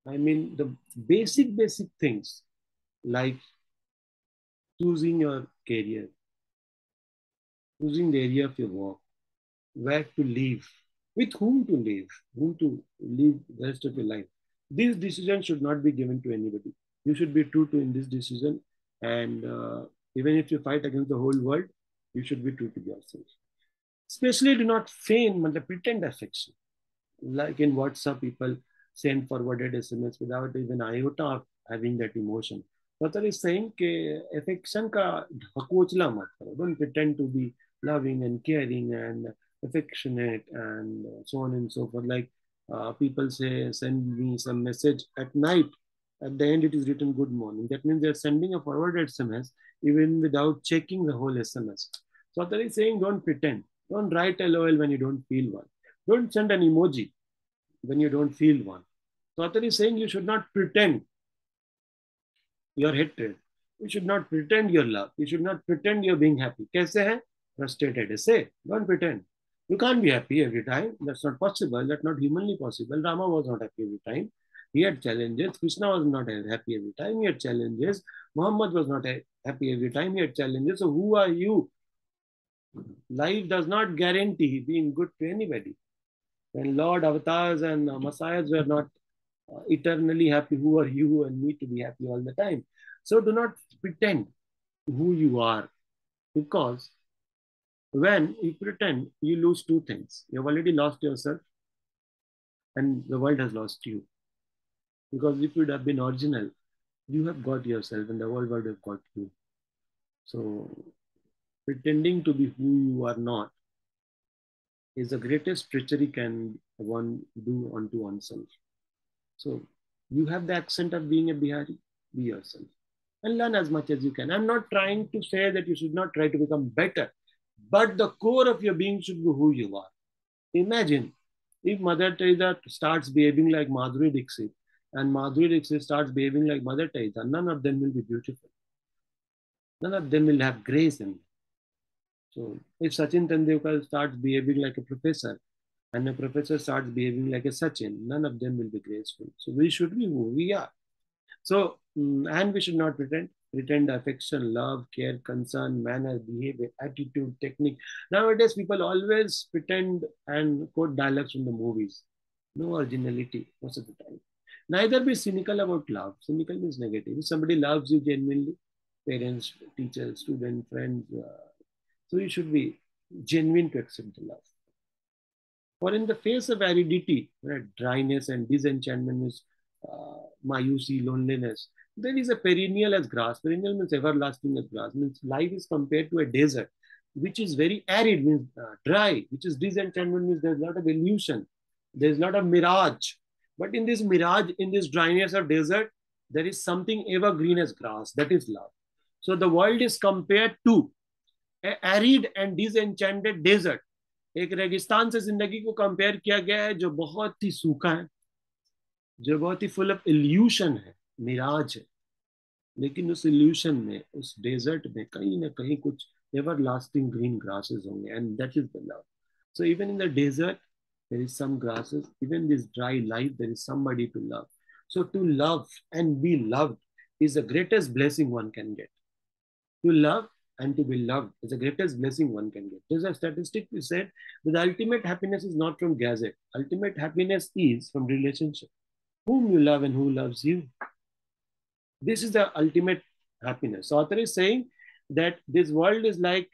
I mean, the basic things like choosing your career, choosing the area of your work, where to live, with whom to live the rest of your life. This decision should not be given to anybody. You should be true to in this decision. And even if you fight against the whole world, you should be true to yourself. Especially do not feign, pretend affection. Like in WhatsApp, people send forwarded SMS without even iota of having that emotion. Author is saying that affection ka ढकोचला मत करो. Don't pretend to be loving and caring and affectionate and so on and so forth. Like people say, send me some message at night. At the end, it is written good morning. That means they're sending a forwarded SMS even without checking the whole SMS. So author is saying, don't pretend. Don't write LOL when you don't feel one. Don't send an emoji when you don't feel one. So author is saying you should not pretend your hatred. You should not pretend your love. You should not pretend you're being happy. कैसे हैं? Frustrated. Say, don't pretend. You can't be happy every time. That's not possible. That's not humanly possible. Rama was not happy every time. He had challenges. Krishna was not happy every time. He had challenges. Muhammad was not happy every time. He had challenges. So who are you? Life does not guarantee being good to anybody. When Lord avatars and messiahs were not eternally happy, who are you and me to be happy all the time? So do not pretend who you are, because when you pretend, you lose two things. You've already lost yourself, and the world has lost you. Because if you'd have been original, you have got yourself, and the world would have got you. So pretending to be who you are not is the greatest treachery can one do unto oneself. So you have the accent of being a Bihari, be yourself and learn as much as you can. I'm not trying to say that you should not try to become better, but the core of your being should be who you are. Imagine if Mother Teresa starts behaving like Madhuri Dixit and Madhuri Dixit starts behaving like Mother Teresa, none of them will be beautiful. None of them will have grace in them. So if Sachin Tendulkar starts behaving like a professor and a professor starts behaving like a Sachin, none of them will be graceful. So we should be who we are. So, and we should not pretend. Pretend affection, love, care, concern, manner, behavior, attitude, technique. Nowadays, people always pretend and quote dialogues from the movies. No originality most of the time. Neither be cynical about love. Cynical means negative. If somebody loves you genuinely, parents, teachers, students, friends, so you should be genuine to accept the love. For in the face of aridity, right, dryness and disenchantment is mayusi, loneliness, there is a perennial as grass. Perennial means everlasting as grass. Means life is compared to a desert, which is very arid, means dry, which is disenchantment, means there's a lot of illusion. There's a lot of mirage. But in this mirage, in this dryness of desert, there is something evergreen as grass. That is love. So the world is compared to an arid and disenchanted desert. एक रेगिस्तान से जिंदगी को compare किया गया है जो बहुत ही सूखा है, जो बहुत ही फुल ऑफ इल्यूशन है, मिराज है, लेकिन उस इल्यूशन में, उस डेजर्ट में कहीं ना कहीं कुछ एवर लास्टिंग ग्रीन ग्रासेस होंगे, and that is the love. So even in the desert, there is some grasses. Even this dry life, there is somebody to love. So to love and be loved is the greatest blessing one can get. To love and to be loved is the greatest blessing one can get. There's a statistic we said that the ultimate happiness is not from gadget. Ultimate happiness is from relationship. Whom you love and who loves you. This is the ultimate happiness. So author is saying that this world is like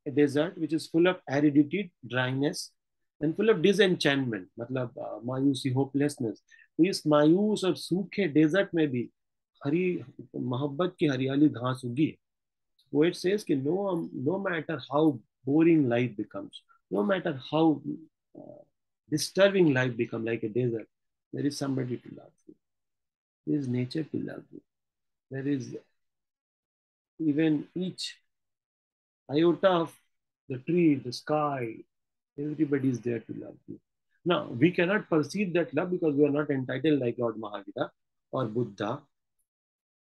a desert which is full of aridity, dryness, and full of disenchantment. मतलब मायूसी, hopelessness. तो इस मायूस और सूखे desert में भी हरी मोहब्बत की हरियाली घास उगी है. Poet says कि no matter how boring life becomes, no matter how disturbing life becomes like a desert, there is somebody to love you. There is nature to love you. There is even each iota of the tree, the sky, everybody is there to love you. Now, we cannot perceive that love because we are not entitled like Lord Mahavira or Buddha,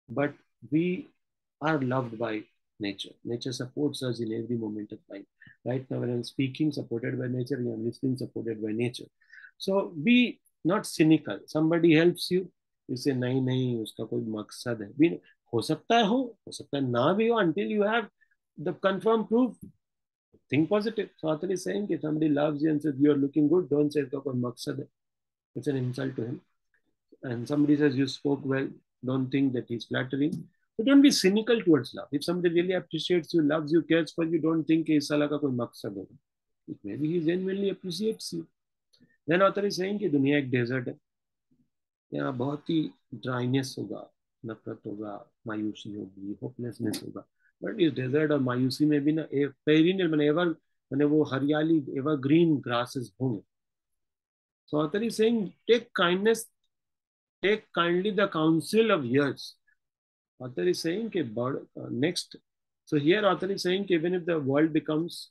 but we are loved by nature. Nature supports us in every moment of life. Right now, when I'm speaking, supported by nature, when I'm listening, supported by nature. So be not cynical. Somebody helps you, you say, नहीं नहीं उसका कोई मकसद है. भी हो सकता है ना भी हो, until you have the confirmed proof. Think positive. So author is saying if somebody loves you and says you are looking good, don't say इसका कोई मकसद है. It's an insult to him. And somebody says you spoke well, don't think that he's flattering. But don't be cynical towards love. If somebody really appreciates you, loves you, cares for you, don't think कि इस साला का कोई मकसद होगा. Maybe he genuinely appreciates you. Then author is saying कि दुनिया एक डेजर्ट है. यहाँ बहुत ही ड्राइनेस होगा, नफरत होगा, मायूसी होगी, होपलेसनेस होगा. बट इस डेजर्ट और मायूसी में भी ना पेरिनियल मैंने एवर मैंने वो हरियाली एवर ग्रीन ग्रासेस होंगे. So author is saying take kindly the counsel of years. Author is saying next. So here author is saying even if the world becomes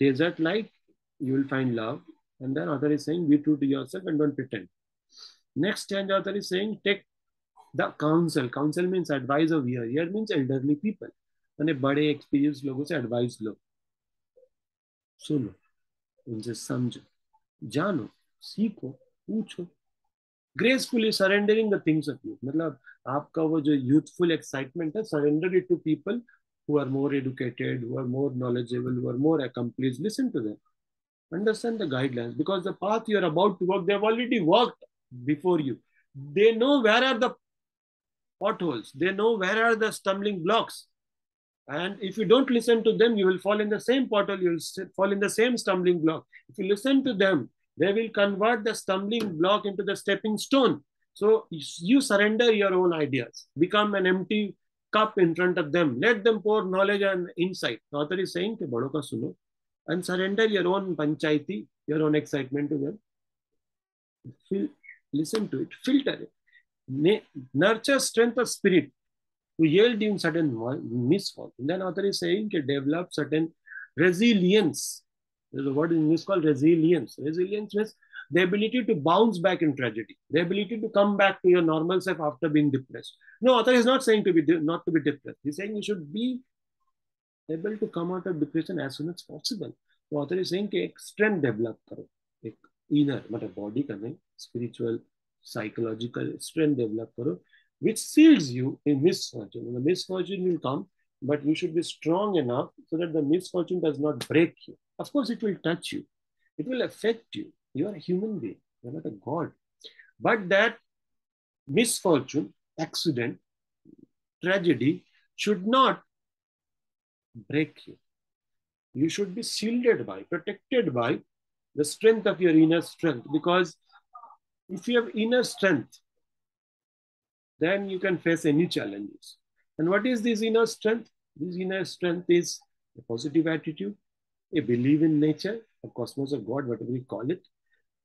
desert like, you will find love. And then author is saying be true to yourself and don't pretend. Next stanza author is saying take the counsel. Counsel means advice of year. Year means elderly people. मैंने बड़े experience लोगों से advice लो, सुनो, उनसे समझो, जानो, सीखो, पूछो. gracefully surrendering the things of you. मतलब आपका वो जो youthful excitement है, surrender it to people who are more educated, who are more knowledgeable, who are more accomplished. Listen to them. Understand the guidelines, because the path you are about to walk, they have already walked before you. They know where are the potholes. They know where are the stumbling blocks. And if you don't listen to them, you will fall in the same pothole, you will fall in the same stumbling block. If you listen to them, they will convert the stumbling block into the stepping stone. So you surrender your own ideas, become an empty cup in front of them. Let them pour knowledge and insight. The author is saying, "Bado ka suno," and surrender your own panchayati, your own excitement to them. Listen to it, filter it, nurture strength of spirit to yield in certain misfortune. Then author is saying to develop certain resilience. There's a word in English called resilience. Resilience means the ability to bounce back in tragedy, the ability to come back to your normal self after being depressed. No, author is not saying to be not to be depressed. He's saying you should be able to come out of depression as soon as possible. So author is saying कि एक strength develop करो, एक inner मतलब body का नहीं, spiritual, psychological strength develop करो, which shields you in misfortune. And the misfortune will come, but you should be strong enough so that the misfortune does not break you. Of course, it will touch you, it will affect you. You are a human being, you are not a god. But that misfortune, accident, tragedy should not break you. You should be shielded by, protected by the strength of your inner strength. Because if you have inner strength, then you can face any challenges. And what is this inner strength? This inner strength is a positive attitude, a belief in nature, a cosmos of God, whatever we call it.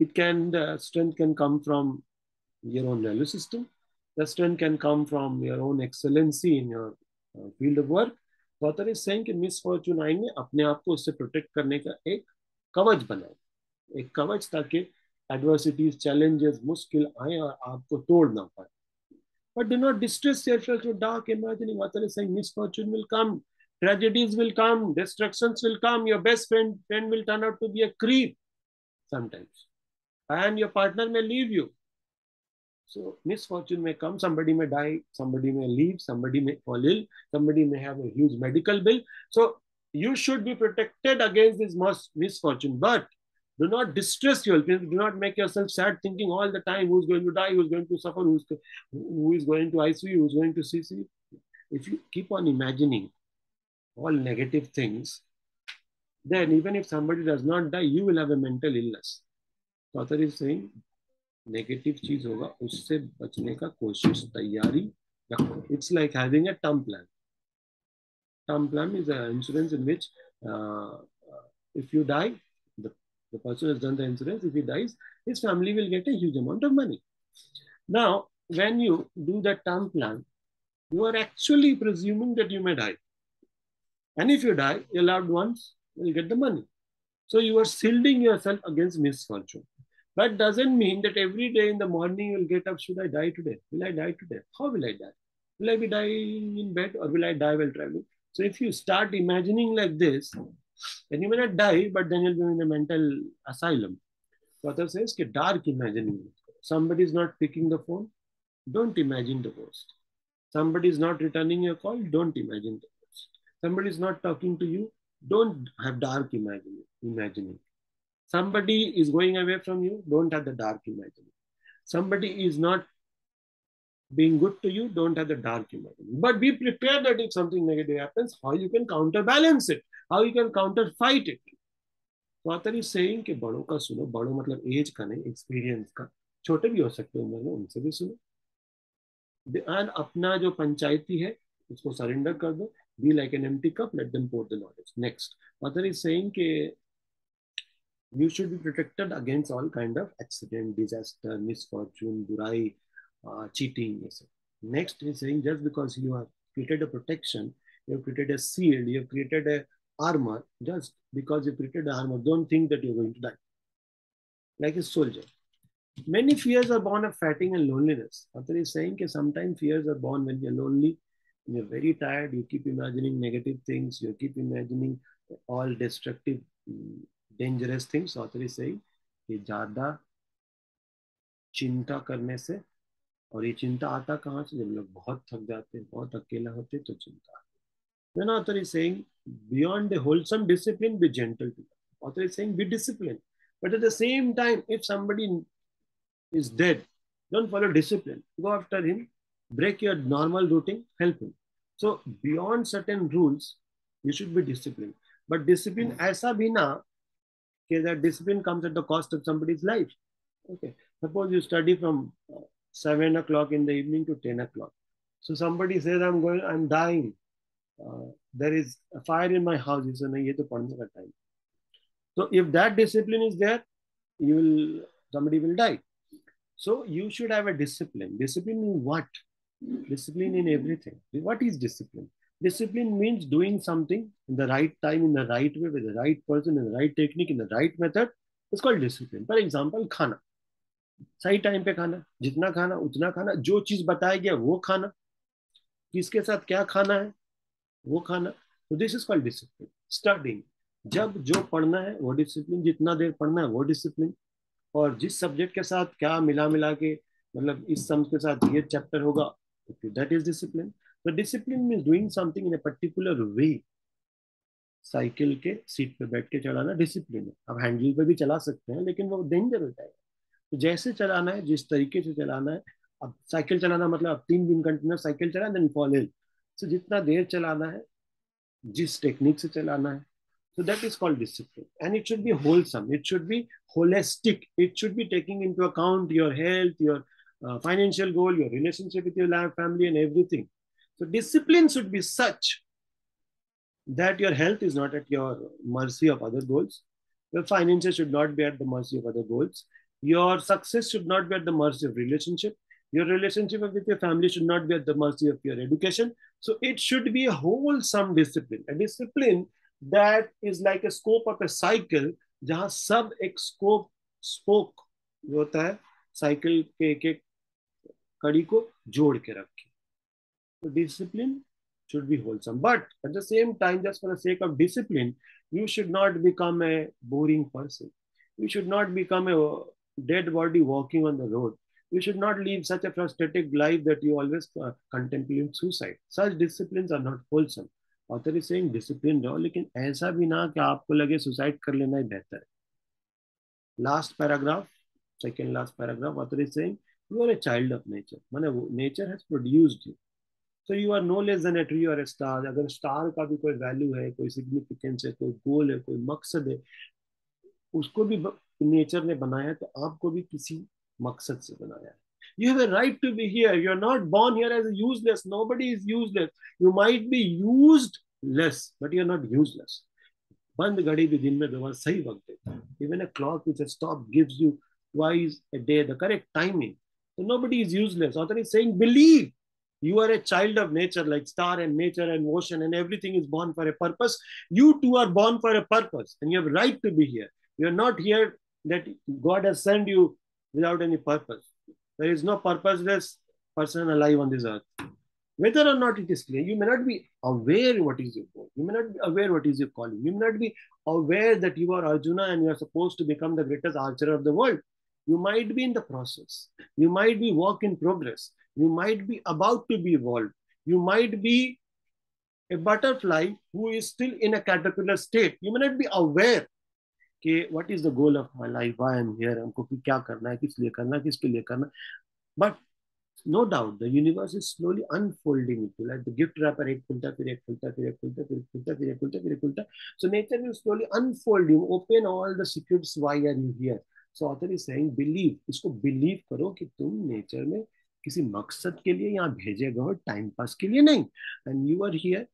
It can, the strength can come from your own nervous system. The strength can come from your own excellency in your field of work. Author is saying कि misfortune आएंगे, अपने आप को उससे protect करने का एक कवच बनाए, एक कवच, ताकि एडवर्सिटीज, चैलेंजेस, मुश्किल आए और आपको तोड़ ना पाए. But do not distress yourself with dark imagining. Author is saying misfortune will come, tragedies will come, destructions will come. Your best friend will turn out to be a creep sometimes, and your partner may leave you. So misfortune may come, somebody may die, somebody may leave, somebody may fall ill, somebody may have a huge medical bill. So you should be protected against this misfortune, but do not distress yourself. Do not make yourself sad thinking all the time who's going to die, who's going to suffer, who is going to ICU, who's going to CC. If you keep on imagining all negative things, then even if somebody does not die, you will have a mental illness. The author is saying, negative चीज होगा उससे बचने का कोशिश, तैयारी रखो. It's like having a term plan. Term plan is an insurance in which if you die, the person has done the insurance. If he dies, his family will get a huge amount of money. Now, when you do that term plan, you are actually presuming that you may die. And if you die, your loved ones will get the money. So you are shielding yourself against misfortune. That doesn't mean that every day in the morning you will get up, should I die today? Will I die today? How will I die? Will I be dying in bed or will I die while traveling? So if you start imagining like this, then you may not die, but then you'll be in a mental asylum. The author says, dark imagining. Somebody is not picking the phone, don't imagine the worst. Somebody is not returning your call, don't imagine the worst. Somebody is not talking to you, don't have dark imagining. Somebody is going away from you, don't have the dark imagining. Somebody is not being good to you, don't have the dark imagining. But be prepared that if something negative happens, how you can counterbalance it, how you can counterfight it. तो author is saying कि बड़ों का सुनो, बड़ों मतलब as का नहीं, experience का. छोटे भी हो सकते हैं उम्र में, उनसे भी सुनो. एंड अपना जो पंचायती है उसको सरेंडर कर दो. Be like an empty cup, let them pour the knowledge. Next author is saying कि you should be protected against all kind of accident, disaster, misfortune, burai, cheating. Yes. Next, he's saying just because you have created a protection, you have created a shield, you have created a armor, just because you created the armor, don't think that you're going to die. Like a soldier. Many fears are born of fatigue and loneliness. Author is saying that sometimes fears are born when you're lonely, when you're very tired, you keep imagining negative things, you keep imagining all destructive, dangerous things. Author is saying कि ज़्यादा चिंता करने से। और ये चिंता आता कहाँ से? जब लोग बहुत थक जाते हैं, बहुत अकेला होते हैं, तो चिंता आती है। Then author is saying, beyond the wholesome discipline, be gentle to them. Author is saying, be disciplined. But at the same time, if somebody is dead, don't follow discipline. Go after him, break your normal routine, help him. So beyond certain rules, you should be disciplined. But discipline ऐसा भी ना कि that discipline comes at the cost of somebody's life. Okay. Suppose you study from 7 o'clock in the evening to 10 o'clock. So somebody says, I'm dying. There is a fire in my house. You say, no, ये तो पढ़ने का time. So if that discipline is there, somebody will die. So you should have a discipline. Discipline in what? Discipline in everything. What is discipline? Discipline means doing something in the right time, in the right way, with the right person, in the right technique, in the right method. It's called discipline. For example, खाना. सही time पे खाना, जितना खाना उतना खाना, जो चीज बताया गया वो खाना, किसके साथ क्या खाना है वो खाना। तो this is called discipline. Studying, जब जो पढ़ना है वो डिसिप्लिन, जितना देर पढ़ना है वो डिसिप्लिन, और जिस सब्जेक्ट के साथ क्या मिला मिला के, मतलब इस सम के साथ ये चैप्टर होगा, दैट इज डिसिप्लिन। तो discipline means doing something in a particular way. Cycle के सीट पे बैठ के चलाना डिसिप्लिन है। अब हैंडल पे भी चला सकते हैं, लेकिन वो डेंजर होता है। तो जैसे चलाना है, जिस तरीके से चलाना है। अब साइकिल चलाना मतलब अब 3 दिन कंटिन्यूस साइकिल चला, देन फॉल इल। सो जितना देर चलाना है, जिस टेक्निक से चलाना है, so that is called discipline. And it should be wholesome, it should be holistic, it should be taking into account your health, your financial goal, your relationship with your family and everything. So discipline should be such that your health is not at your mercy of other goals. Your finances should not be at the mercy of other goals. Your success should not be at the mercy of relationship. Your relationship with your family should not be at the mercy of your education. So it should be a wholesome discipline. A discipline that is like a scope of a cycle, जहाँ सब एक scope spoke होता है cycle के एक एक कड़ी को जोड़ के रखे। So discipline should be wholesome. But at the same time, just for the sake of discipline, you should not become a boring person. You should not become a dead body walking on the road. You should not live such a frustrated life that you always contemplate suicide. Such disciplines are not wholesome. Author is saying discipline रहो, लेकिन ऐसा भी ना कि आपको लगे suicide कर लेना ही बेहतर है। Last paragraph, second last paragraph, author is saying you are a child of nature. माने nature has produced you. So you are no less than a tree or a star. अगर स्टार का भी कोई value है, कोई significance है, कोई गोल है, कोई मकसद है, उसको भी नेचर ने बनाया है, तो आपको भी किसी मकसद से बनाया है। You have a right to be here. You are not born here as a useless. Nobody is useless. You might be used less, but you are not useless. बंद घड़ी भी दिन में व्यवहार सही वक्त देता है। Even a clock which has stopped gives you twice a day the correct timing. So nobody is useless. Author is saying, believe you are a child of nature, like star and nature and ocean and everything is born for a purpose. You too are born for a purpose, and you have a right to be here. You are not here that God has sent you without any purpose. There is no purposeless person alive on this earth. Whether or not it is clear, you may not be aware what is your goal. You may not be aware what is your calling. You may not be aware that you are Arjuna and you are supposed to become the greatest archer of the world. You might be in the process. You might be work in progress. You might be about to be evolved. You might be a butterfly who is still in a caterpillar state. You may not be aware कि what is the goal of my life, why I'm here, हमको क्या करना है, किस लिए करना है, किसके लिए करना है. But no doubt the universe is slowly unfolding it, like the gift wrapper, एक खुलता फिर एक खुलता फिर एक खुलता फिर एक खुलता फिर एक खुलता फिर एक खुलता. So nature will slowly unfold you, open all the secrets. Why are you here? So author is saying believe. इसको believe करो कि तुम nature में किसी मकसद के लिए यहाँ भेजे गए हो, टाइम पास के लिए नहीं. And you are here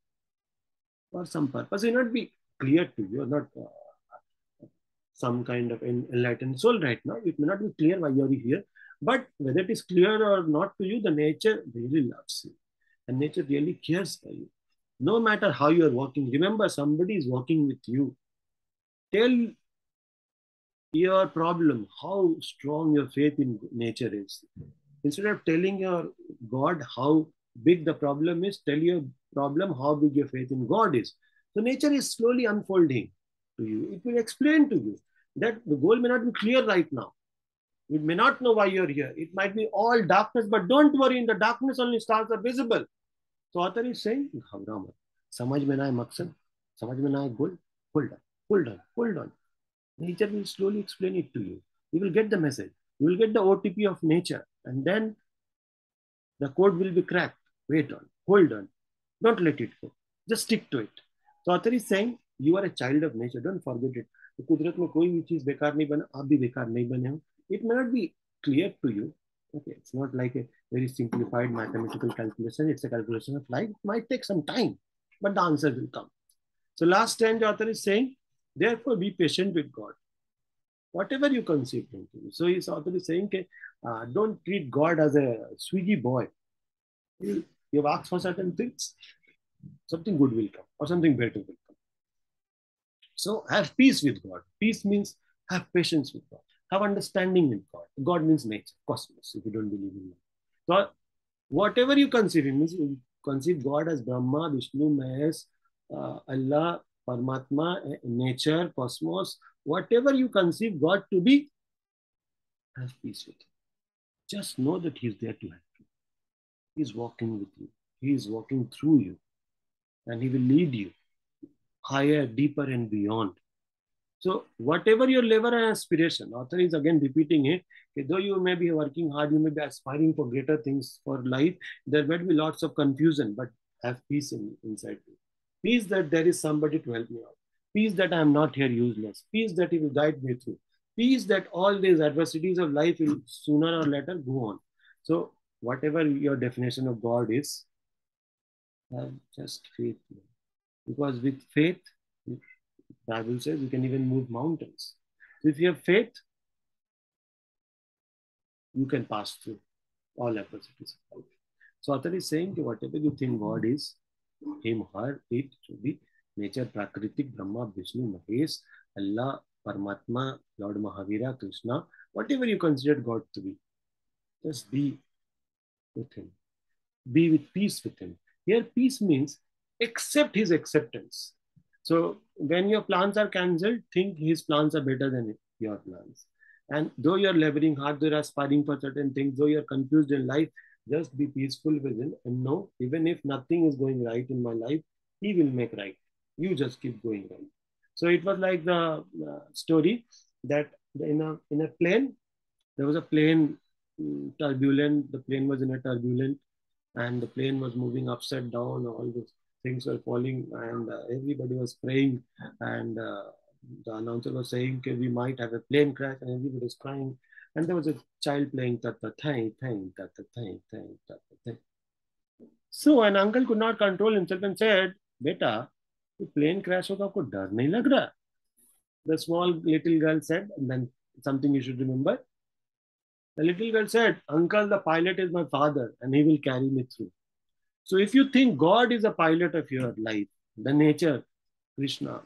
for some purpose. It may not be clear to you. You are not some kind of enlightened soul right now. It may not be clear why you are here. But whether it is clear or not to you, the nature really loves you. And nature really cares for you. No matter how you are walking, remember somebody is walking with you. Tell your problem how strong your faith in nature is. Instead of telling your God how big the problem is, tell your problem how big your faith in God is. So nature is slowly unfolding to you. It will explain to you that the goal may not be clear right now. You may not know why you're here. It might be all darkness, but don't worry, in the darkness only stars are visible. So author is saying, घबराओ मत, समझ में ना आए मकसद, समझ में ना आए goal, hold on, hold on, hold on. Nature will slowly explain it to you. You will get the message. You will get the OTP of nature, and then the code will be cracked. Wait on, hold on, don't let it go. Just stick to it. So author is saying, you are a child of nature. Don't forget it. तो कुदरत में कोई भी चीज बेकार नहीं बना, आप भी बेकार नहीं बने हो. It may not be clear to you. Okay, it's not like a very simplified mathematical calculation. It's a calculation of life. It might take some time, but the answer will come. So last time the author is saying, therefore be patient with God. Whatever you conceive him to be. So his author is saying, don't treat God as a Swiggy boy. You have asked for certain things, something good will come or something better will come. So have peace with God. Peace means have patience with God. Have understanding with God. God means nature, cosmos, if you don't believe in that. So whatever you conceive him, means you conceive God as Brahma, Vishnu, Mahesh, Allah, Paramatma, nature, cosmos, whatever you conceive God to be, have peace with him. Just know that he's there to help you. He's walking with you. He is walking through you. And he will lead you higher, deeper, and beyond. So whatever your level and aspiration, author is again repeating it, though you may be working hard, you may be aspiring for greater things for life, there might be lots of confusion, but have peace inside you. Peace that there is somebody to help me out. Peace that I am not here useless. Peace that he will guide me through. Peace that all these adversities of life will sooner or later go on. So whatever your definition of God is, have just faith. Because with faith, the Bible says you can even move mountains. So if you have faith, you can pass through all adversities of life. So author is saying that whatever you think God is, him, her, it should be nature, Prakritik, Brahma, Vishnu, Mahesh, Allah, Paramatma, Lord Mahavira, Krishna, whatever you consider God to be, just be with him. Be with peace with him. Here, peace means accept his acceptance. So when your plans are cancelled, think his plans are better than your plans. And though you're laboring hard, though you're aspiring for certain things, though you're confused in life, just be peaceful within and know, even if nothing is going right in my life, he will make right. You just keep going right. So it was like the story that in a plane, there was a plane turbulent, the plane was in a turbulent, and the plane was moving upside down, all those things were falling, and everybody was praying, and the announcer was saying, okay, we might have a plane crash, and everybody was crying, and there was a child playing ta ta thang thang ta ta thang thang ta ta thang. So an uncle could not control himself and said, beta, ये plane crash होगा, आपको डर नहीं लग रहा? The small little girl said, and then something you should remember. The little girl said, uncle, the pilot is my father and he will carry me through. So if you think God is a pilot of your life, the nature, Krishna,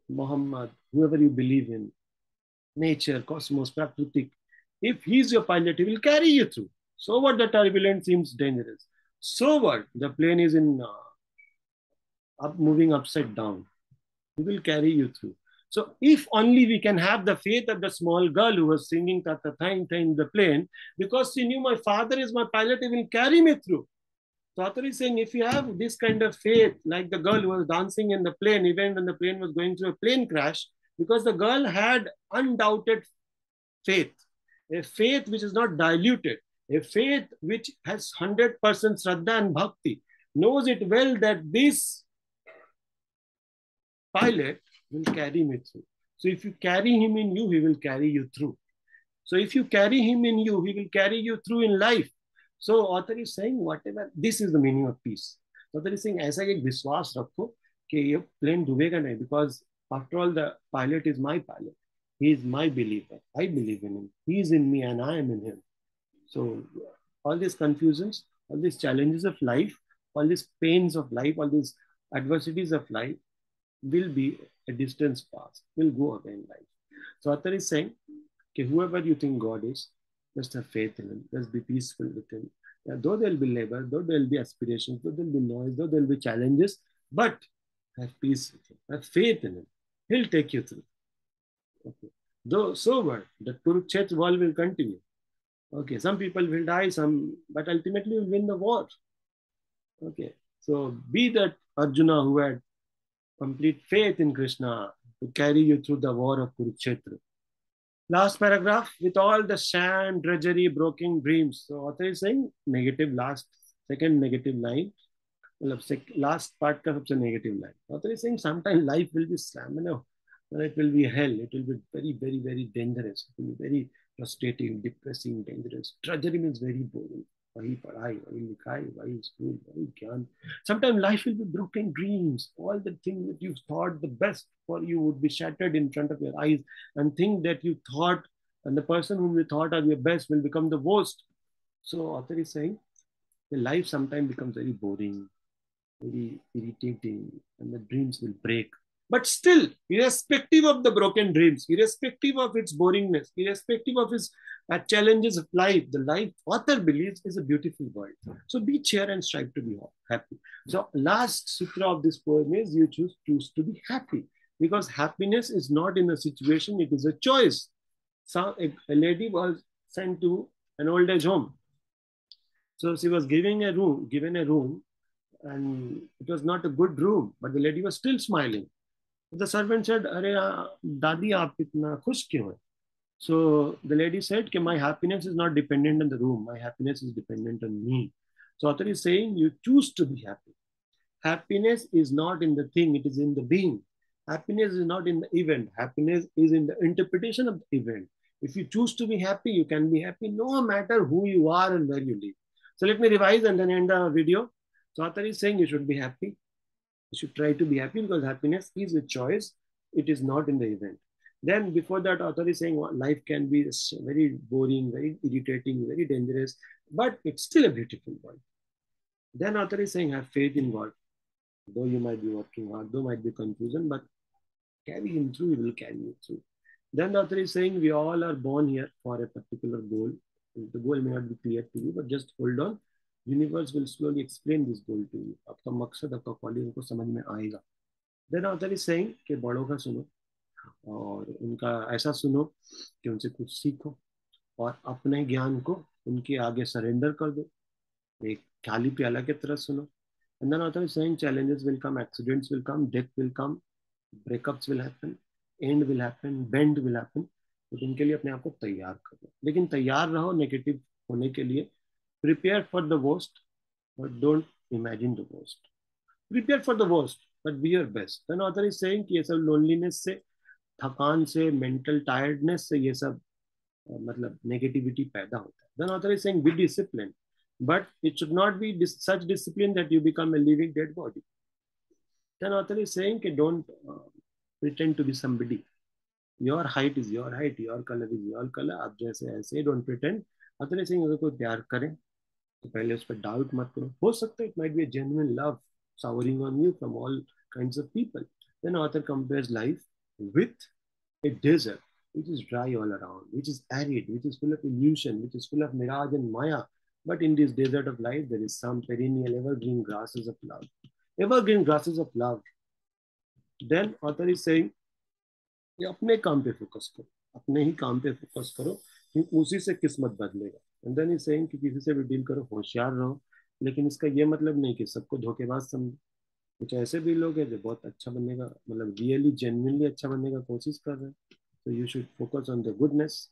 Muhammad, whoever you believe in, nature, cosmos, Prakritik, if he's your pilot, he will carry you through. So what, the turbulence seems dangerous. So what, the plane is in moving upside down. He will carry you through. So if only we can have the faith of the small girl who was singing ta ta tha in the plane, because she knew my father is my pilot, he will carry me through. So author is saying, if you have this kind of faith, like the girl who was dancing in the plane, even when the plane was going through a plane crash, because the girl had undoubted faith, a faith which is not diluted, a faith which has 100% Shraddha and Bhakti, knows it well that this pilot will carry me through. So if you carry him in you, he will carry you through. So if you carry him in you, he will carry you through in life. So author is saying, whatever, this is the meaning of peace. Author is saying, ऐसा एक विश्वास रखो कि ये plane डूबेगा नहीं, because after all the pilot is my pilot. He is my believer. I believe in him. He is in me and I am in him. So all these confusions, all these challenges of life, all these pains of life, all these adversities of life will be a distance past, will go away in life. So author is saying, okay, whoever you think God is, just have faith in him. Just be peaceful with him. Yeah, though there will be labor, though there will be aspirations, though there will be noise, though there will be challenges, but have peace with him. Have faith in him. He'll take you through. Okay. Though so what? The Kurukshetra war will continue. Okay, some people will die, but ultimately will win the war. Okay, so be that Arjuna who had complete faith in Krishna to carry you through the war of Kurukshetra. Last paragraph, with all the sham, drudgery, broken dreams. So author is saying negative last, second negative line. मतलब last part का सबसे negative line author is saying sometime life will be stamina and it will be hell. It will be very, very, very dangerous. It will be very frustrating, depressing, dangerous. Drudgery means very boring. वही पढ़ाई, वही लिखाई, वही school, वही ज्ञान. Sometimes life will be broken dreams. All the things that you thought the best for you would be shattered in front of your eyes, and things that you thought and the person whom you thought are your best will become the worst. So author is saying the life sometimes becomes very boring, very irritating, and the dreams will break. But still, irrespective of the broken dreams, irrespective of its boringness, irrespective of its challenges of life, the life author believes is a beautiful world. So be cheer and strive to be happy. So last sutra of this poem is you choose to be happy, because happiness is not in a situation; it is a choice. So a lady was sent to an old age home. So she was given a room, and it was not a good room, but the lady was still smiling. The servant said, "Arey, Dadi, aap itna khush kyun hai?" So the lady said, "My happiness is not dependent on the room. My happiness is dependent on me." So author is saying, you choose to be happy. Happiness is not in the thing; it is in the being. Happiness is not in the event. Happiness is in the interpretation of the event. If you choose to be happy, you can be happy no matter who you are and where you live. So let me revise and then end the video. So author is saying you should be happy. You should try to be happy because happiness is a choice. It is not in the event. Then before that, author is saying life can be very boring, very irritating, very dangerous, but it's still a beautiful world. Then author is saying have faith in God. Though you might be working hard, though might be confusion, but carry him through, he will carry you through. Then the author is saying we all are born here for a particular goal. The goal may not be clear to you, but just hold on. Universe will slowly explain this goal to you. आपका मकसद, आपका quality को समझ में आएगा. Then author is saying कि बड़ों का सुनो और उनका ऐसा सुनो कि उनसे कुछ सीखो और अपने ज्ञान को उनके आगे सरेंडर कर दो. एक खाली प्याला की तरह सुनो. And then author is saying challenges will come, accidents will come, death will come, breakups will happen, end will happen, bend will happen. तो इनके लिए अपने आप को तैयार करो, लेकिन तैयार रहो नेगेटिव होने के लिए. Prepare for the worst but don't imagine the worst. Prepare for the worst but be your best. Then author is saying कि ये सब लोनलीनेस से, थकान से, मेंटल टायर्डनेस से ये सब मतलब नेगेटिविटी पैदा होता है. Then author is saying be discipline, but it should not be such discipline that you become a living dead body. Then author is saying कि don't pretend to be somebody. Your height is your height, your color is your color. आप जैसे ऐसे don't pretend. author is saying अगर कोई प्यार करे तो पहले उस पर डाउट मत करो. हो सकता है it might be a genuine love showering on you from all kinds of people. Then author compares life with a desert which is dry all around, which is arid, which is full of illusion, which is full of mirage and maya. But in this desert of life, there is some perennial evergreen grasses of love. Evergreen grasses of love. Then author is saying, ये अपने काम पे focus करो, अपने ही काम पे focus करो, क्योंकि उसी से किस्मत बदलेगा. एंड देन इज सेइंग कि किसी से भी डील करो होशियार रहो, लेकिन इसका ये मतलब नहीं कि सबको धोखेबाज समझो. कुछ ऐसे भी लोग हैं जो बहुत अच्छा बनने का, मतलब रियली जेन्युइनली अच्छा बनने का कोशिश कर रहे हैं. So you should focus on the goodness.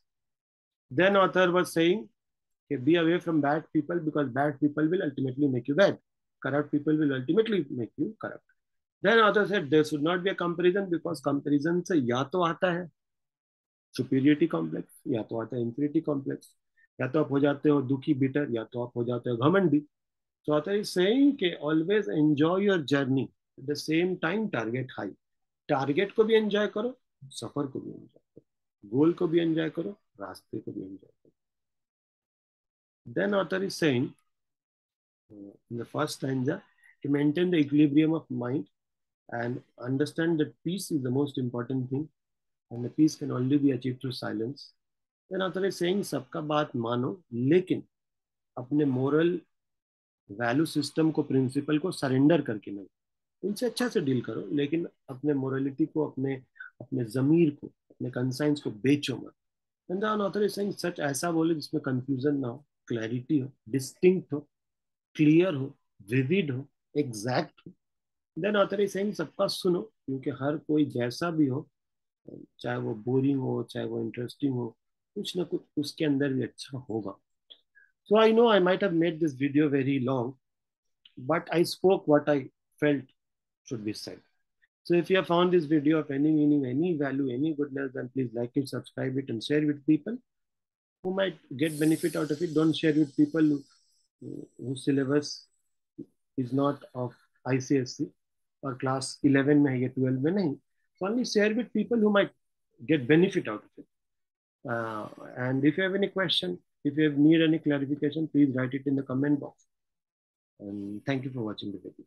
Then author was saying, okay, be away from bad people because bad people will ultimately make you bad. Corrupt people will ultimately make you corrupt. Then author said there should not be a comparison because comparison से या तो आता है superiority complex, या तो आता है inferiority complex, या तो आप हो जाते हो दुखी bitter, या तो आप हो जाते हो घमंडी. So author is saying कि always enjoy your journey at the same time target high. Target को भी एंजॉय करो, सफर को भी एंजॉय करो, गोल को भी एंजॉय करो, रास्ते को भी एंजॉय करो. Then author is saying in the first stanza to maintain the equilibrium of mind and understand that peace is the most important thing and the peace can only be achieved through silence. Then author is saying सबका बात मानो लेकिन अपने moral value system को, principal को surrender करके नहीं. उनसे अच्छा से डील करो लेकिन अपने मोरलिटी को, अपने अपने जमीर को, अपने कंसाइंस को बेचो मत. And the author is saying सच ऐसा बोले जिसमें कंफ्यूजन ना हो, क्लैरिटी हो, डिस्टिंक्ट हो, क्लियर हो, विविड हो, एग्जैक्ट हो. देन ऑथर इज सेइंग सबका सुनो, क्योंकि हर कोई जैसा भी हो, चाहे वो बोरिंग हो, चाहे वो इंटरेस्टिंग हो, कुछ ना कुछ उसके अंदर भी अच्छा होगा. So I know I might have made this video very long, but I spoke what I felt should be said. So if you have found this video of any meaning, any value, any goodness, then please like it, subscribe it, and share with people who might get benefit out of it. Don't share with people whose syllabus is not of ICSC or class 11 में है या 12 में नहीं. So only share with people who might get benefit out of it. And if you have any question, if you need any clarification, please write it in the comment box. And thank you for watching the video.